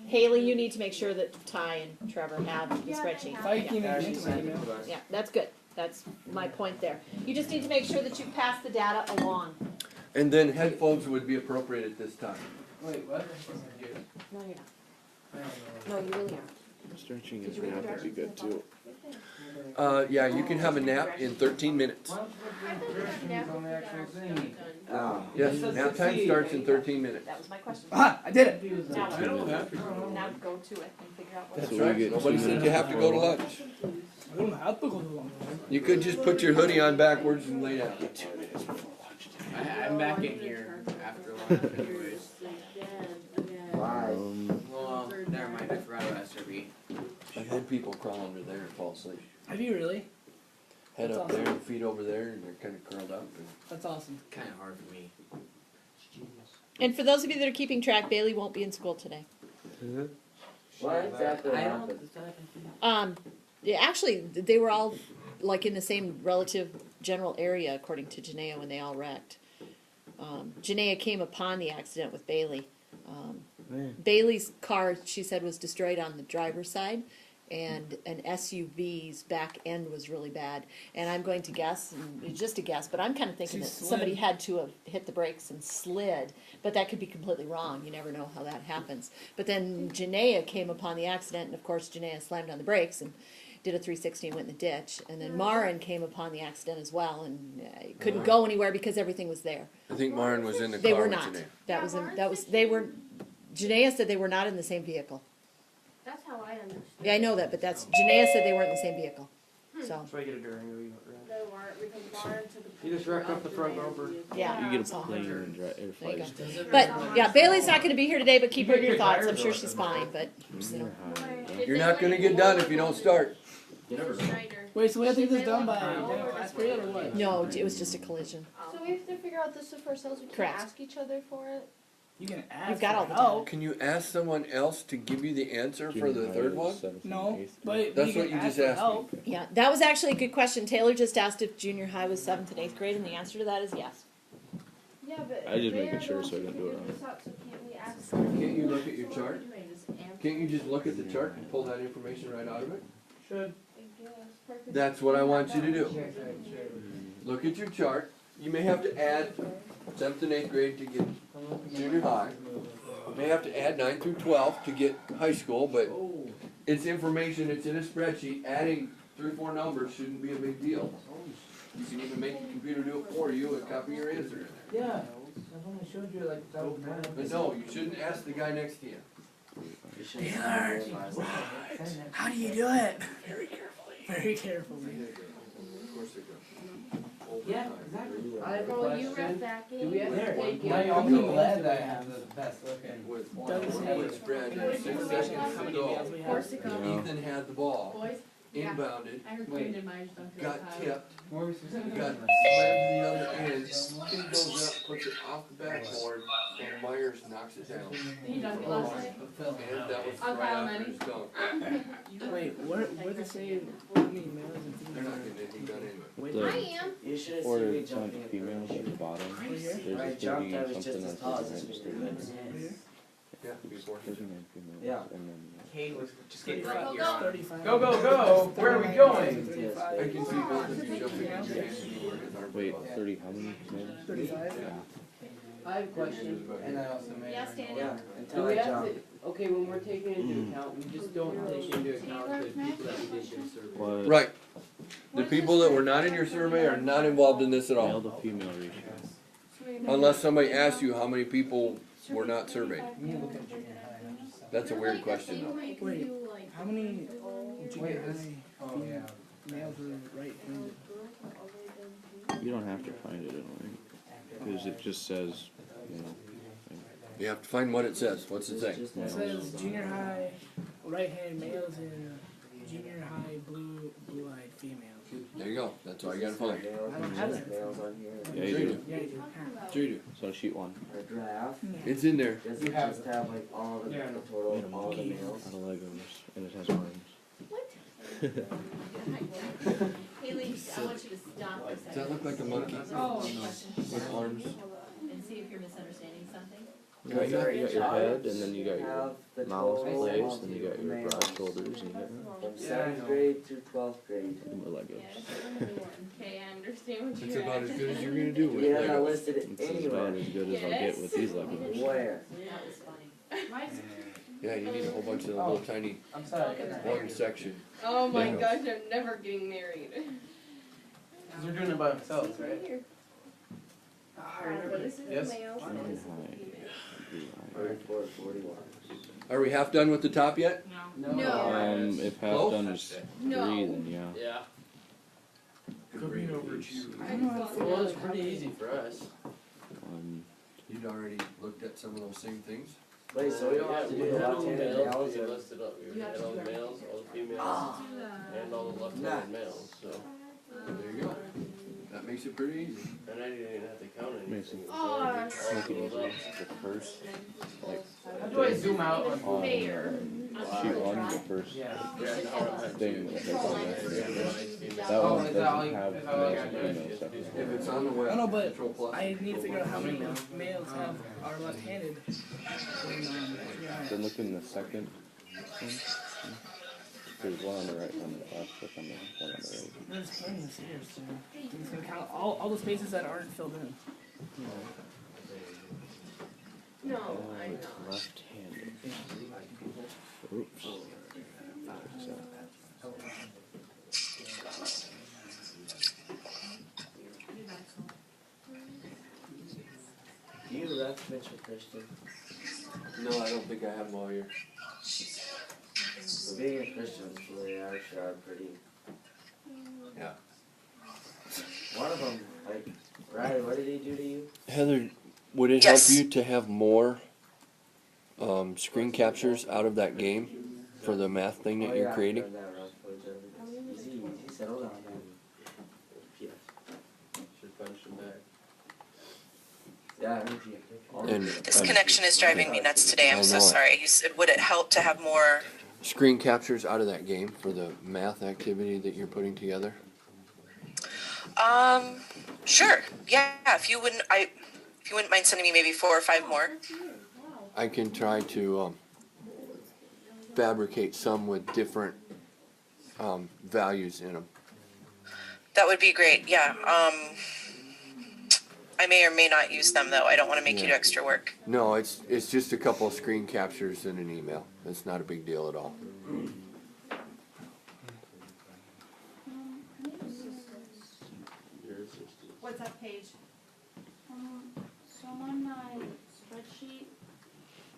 Haley, you need to make sure that Ty and Trevor have the spreadsheet. If I can Yeah, even she into my sent it email. to us. Yeah, that's good. That's my point there. You just need to make sure that you pass the data along. And then headphones would be appropriate at this time. Wait, what? I wasn't here. No, you're I not. No, you really aren't. Stretching his nap would be good too. Yeah, you can have a nap in 13 minutes. Why don't you put the directions on the actual thing? Yes, nap time starts in 13 minutes. That was my question. Ah, I did it. Now, I don't have to. now go to it and figure out what. That's So we right. get Nobody 2 said you minutes have to go to before lunch. I don't have to go to lunch. You could just put your hoodie on backwards and lay down. I'm back in here after lunch anyways. Well, never mind, I forgot about SRB. I've had people crawl under there and fall asleep. Have you really? Head That's up awesome. there and feet over there, and they're kind of curled up. And That's awesome. Kinda hard for me. And for those of you that are keeping track, Bailey won't be in school today. What exactly I don't. happened? Yeah, actually, they were all like in the same relative general area, according to Janaea, when they all wrecked. Janaea came upon the accident with Bailey. Bailey's car, she said, was destroyed on the driver's side, and an SUV's back end was really bad. And I'm going to guess, and just a guess, but I'm kind of thinking She that slid. somebody had to have hit the brakes and slid, but that could be completely wrong. You never know how that happens. But then Janaea came upon the accident, and of course Janaea slammed on the brakes and did a 360 and went in the ditch. And then Marin came upon the accident as well, and couldn't go anywhere because everything was there. I think Marin was in the They car were with not. Janae. They were. Janaea said they were not in the same vehicle. That's how I understood. Yeah, I know that, but that's Janaea said they weren't in the same vehicle. So Should I get a Durango? They weren't, You just wreck up the front bumper. Yeah. You get a plane and drive There you flies. go. But yeah, Bailey's not gonna be here today, but keep her in your thoughts. I'm sure she's fine, but you know. You're not gonna get done if you don't start. Wait, so we have to get this done by class period or what? No, it was just a collision. So we have to figure out this stuff for ourselves. We can't Correct. ask each other for it. You can ask. You've got all for the help. Can you ask someone else to give you the answer for the third one? No, but That's you what can you ask just for asked me. help. Yeah, that was actually a good question. Taylor just asked if junior high was 7th and 8th grade, and the answer to that is yes. Yeah, but I just they making are sure the so I ones don't who do it figured wrong. this out, so can't we ask Can't you look at your chart? Can't you just look at the chart and pull that information right out of it? Should. That's what I want you to do. Look at your chart. You may have to add 7th and 8th grade to get junior high. You may have to add 9 through 12 to get high school, but it's information, it's in a spreadsheet. Adding 3 or 4 numbers shouldn't be a big deal. You can even make the computer do it for you and copy your answer in there. Yeah, I've only showed you like 1,000 times. But no, you shouldn't ask the guy next to you. Taylor, how do you do it? Very carefully. Very carefully. Yeah, exactly. I have a Well, you question. rep back in. Do we have There. Thank you. Now I'm you're so glad that I have the best looking. With Doesn't say forward spread, 6 seconds to go. Ethan had the ball, Boys? inbounded, I heard Quinn and Myers don't feel got tired. tipped, got slammed to the other end. Kid goes up, puts it off the backboard, and Myers knocks it down. Did you dunk it last night? And that was On right Kyle after his Manning? dunk. Wait, where does it say how many males and females? They're not getting anything done anyway. Wait, I am. You should have Or seen me it's on jumping at females at the bottom. There's When I a jumped, I 30 was just something as tall as that's this registered. Mr. Yeah, before he 39 females. Yeah. And then Kane was just getting right here. 35. Go, go, go! Where are we going? 35. I can see both of you jumping in your hands and where his arm wait, goes. 30 how many males? 35. I have a question, and I also may. Yes, Daniel? Yeah, Do until we I have jumped. to, okay, when we're taking into account, we just don't take into account the people that we did give survey. What? Right. The people that were not in your survey are not involved in this at Male all. to female ratio. Unless somebody asks you how many people were not surveyed. We need to look at junior high, not just. That's a weird question. Wait, how many junior Wait, this- high Oh, yeah. males were right-handed? You don't have to find it, I don't think. Because it just says, you know. You have to find what it says. What's it say? It says junior high right-handed males and junior high blue-eyed females. There you go. That's all you gotta find. I don't have that. Males on here. Yeah, you Sure you do. do. Yeah, you do. Sure you do. So sheet 1. A giraffe. It's in there. Does You it have just have like all the Yeah. total of all the males? Out of Legos. And it has arms. Haley, I want you to stop for a Does that second look like a monkey with arms? and see if you're misunderstanding something. Yeah, you got your head, and then you got your Have the mouth total place, of and you got your males broad shoulders, and you from Yeah, I 7th know. grade through 12th grade. got more Legos. Okay, I understand what That's you're about as asking. good as you're gonna do with You're not Legos. listed It's about anywhere. as good as I'll get with these Legos. Where? That was funny. Yeah, you need a whole bunch of little tiny I'm sorry. one section. Oh my Yeah. gosh, I'm never getting married. Because we're doing it by ourselves, right? Alright, this is Yes. the males and this is the females. 34, 41. Are we half done with the top yet? No. If half Close? done is 3, No. then yeah. Yeah. Great. Well, it's pretty easy for us. You'd already looked at some of those same things? Wait, so we don't have to do the left-handed males We or? listed up, we had all the males, all the females, and all the left-handed males, so. There you go. That makes it pretty easy. And I didn't even have to count Makes anything. it- so I Make it all easy. filled up. The first, like, How do I zoom out on? on sheet 1, the first Yeah. thing that says on that. That Oh, one is that all doesn't you- have is that all you males and got to do? females separate. If it's on the web, I know, but Control Plus. I need to figure out how many males are left-handed. Then look in the second one. There's one on the right, on the left, look on the one on the right. There's hands here, so you can count all the spaces that aren't filled in. No, Oh, I'm it's not. left-handed. Oops. Do you ref Mitchell Christian? No, I don't think I have them all here. Well, being a Christian is really actually pretty. Yeah. One of them, like, Riley, what did he do to you? Heather, would it Yes. help you to have more screen captures out of that game for the math thing that you're creating? Easy, settle down, man. Should punch him back. Yeah, And This connection is driving me nuts today. I I'm so know it. sorry. You said, would it help to have more? screen captures out of that game for the math activity that you're putting together? Sure. Yeah. If you wouldn't mind sending me maybe 4 or 5 more. I can try to fabricate some with different values in them. That would be great. Yeah. I may or may not use them though. I don't want to make you do extra work. No, it's just a couple of screen captures in an email. It's not a big deal at all. What's that page? So on my spreadsheet,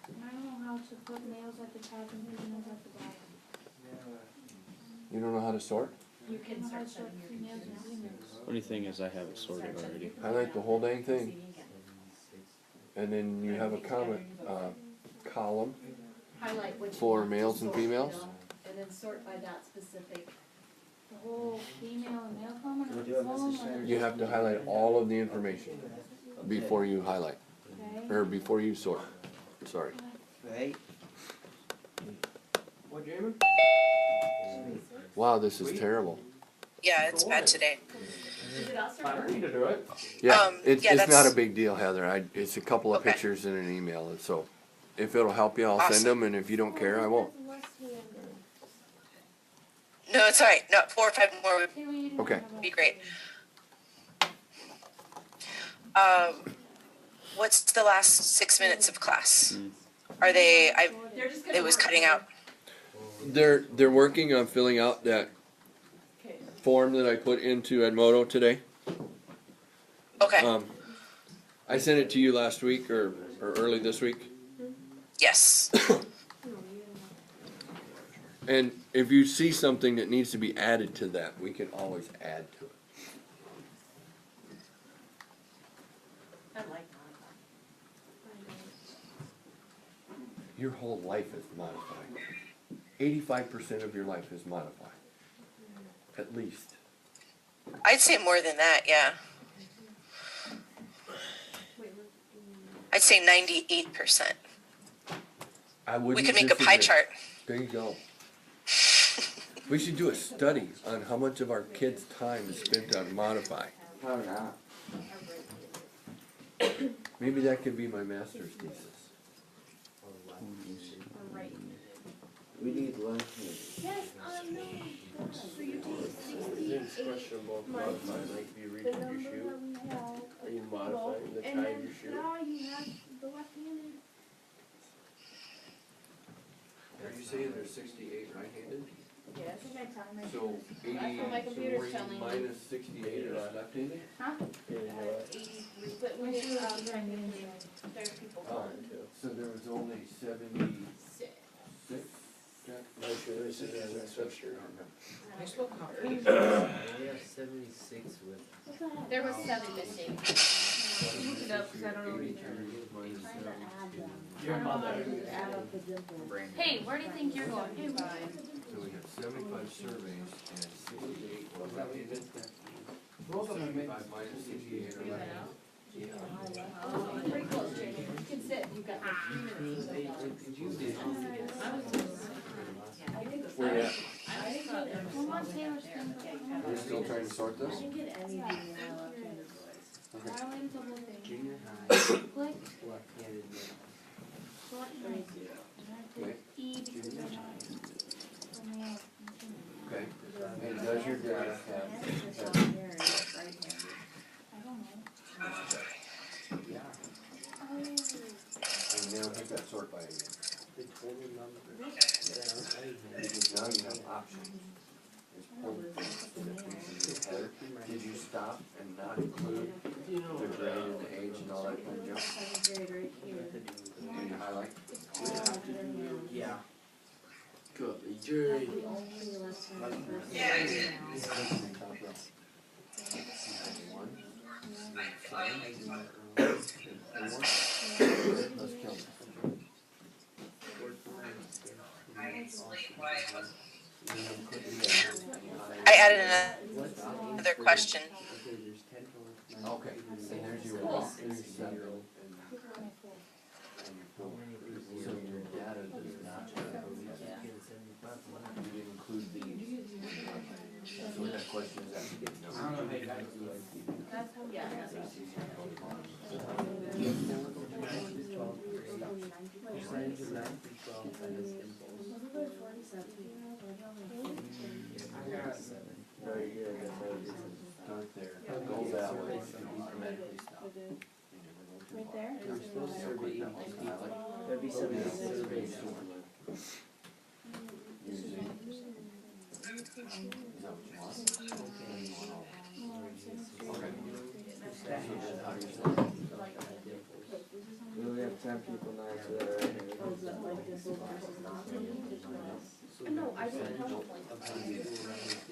I don't know how to put nails at the top and nails at the bottom. You don't know how to sort? You can search them here. Nails and females. Funny thing is, I have it sorted already. Highlight the whole dang thing. And then you have a comment column Highlight which for one to males and sort, females. And then sort by that specific. The whole female and male comment or the column? You have to highlight all of the information before you highlight, or before you sort. Sorry. Hey. What, Jamie? Wow, this is terrible. Yeah, it's bad today. Is it us or I her? need to do it. Yeah, it's that's not a big deal, Heather. It's a couple of Okay. pictures in an email, and so if it'll help you, I'll send Awesome. them, and if you don't care, I won't. No, it's all right. No, 4 or 5 more would Okay. be great. What's the last 6 minutes of class? Are they? It was cutting out. They're working on filling out that form that I put into Edmodo today. Okay. I sent it to you last week or early this week. Yes. And if you see something that needs to be added to that, we can always add to it. I like Your whole life is modified. 85% of your life is modified. At least. I'd say more than that. Yeah. I'd say 98%. We could make a pie chart. There you go. We should do a study on how much of our kids' time is spent on modify. How not? Maybe that could be my master's thesis. We need lunch. Yes, I know. So you take It's questionable modifying, like if you reach your shoe, are you modifying the tie of your shoe? now you have the left-handed. Are you saying there's 68 right-handed? Yeah, I think I timed my So 80, That's what my computer's telling me. minus 68 is left-handed? Huh? 83. But when she was trying to there's people calling too. So there was only 76? My shoe is in that sweatshirt. We have 76 with. There was 7 missing. Look it up, 'cause I don't know what it Your mother. Hey, where do you think you're going? Hey, So we have 75 surveys and 68 were right-handed. 75 minus 68 are left-handed. Pretty close, Jamie. You can sit. You've got like 3 minutes. Where you at? Come on, Taylor's thing. Are we still trying to sort this? Get anything Violated the whole thing. Click. Sort right. And I click E because they're not. For male and female. Okay. And does your data have? I don't know. And now hit that sort by again. Because now you have options. There's point things. Heather, did you stop and not include the grade and the age and all that kind of junk? Did you highlight? Yeah. Good, Jerry. I added another question. Okay, and there's your walk, there's 7. So your data does not, you didn't include these. So that question is actually very good. Start there. Go that way. Automatically stop. Right there? There'd be some surveys. We only have 10 people now, so they're No, I didn't know.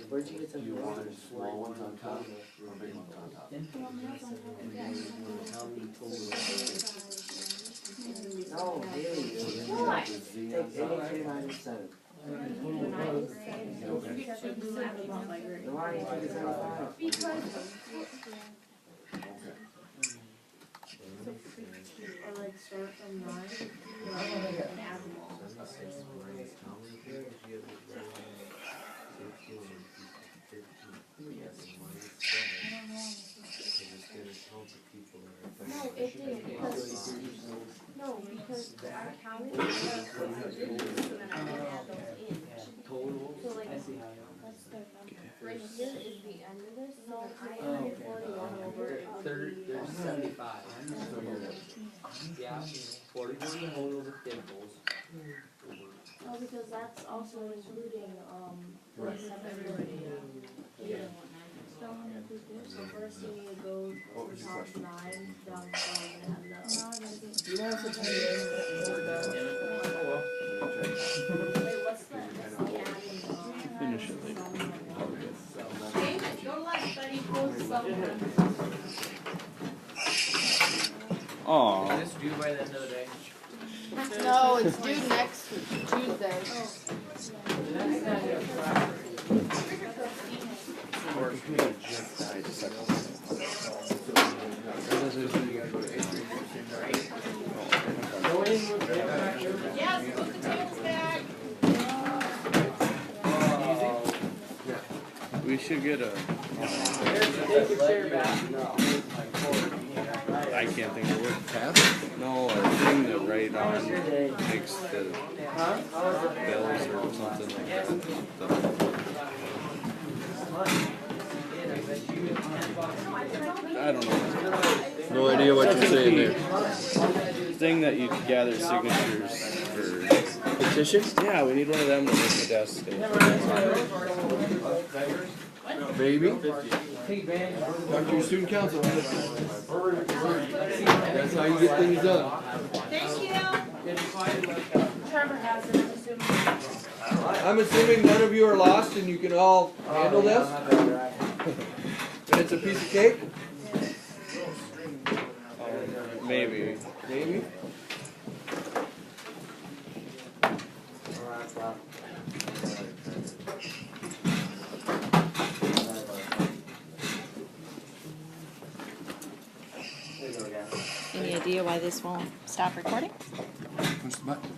Where'd you get some? You want small ones on top or big ones on top? No, really. Why? Take 8397. Why do you think it's 75? Or like start from 9, and add them all. No, it didn't, because, no, because I counted and then I didn't add those in. So like, that's the, right here is the end of this, so I added 41 over. There's 75. Yeah, 41 total with dimples. Oh, because that's also including, Right. 730. Yeah. So I'm gonna include this, so first you need to go What was to your top question? 9, down to 12, and add that. Now I gotta get. Do you want us to tell you? Wait, what's the adding, Finish it later. David, go to lunch, buddy. Close somewhere. Aw. Is this due by the end of the day? No, it's due next Tuesday. Yes, put the tables back. We should get a. Take your chair back. I can't think of what tab. No, a thing to write on makes the bills or something like that. I don't know. No idea what you're saying there. Thing that you can gather signatures for Petitions? Yeah, we need one of them to make the desk. Maybe. Talk to your student council. That's how you get things done. Thank you. Trevor has it, I'm assuming. I'm assuming none of you are lost and you can all handle this? And it's a piece of cake? Maybe. Maybe? Any idea why this won't stop recording? Push the button.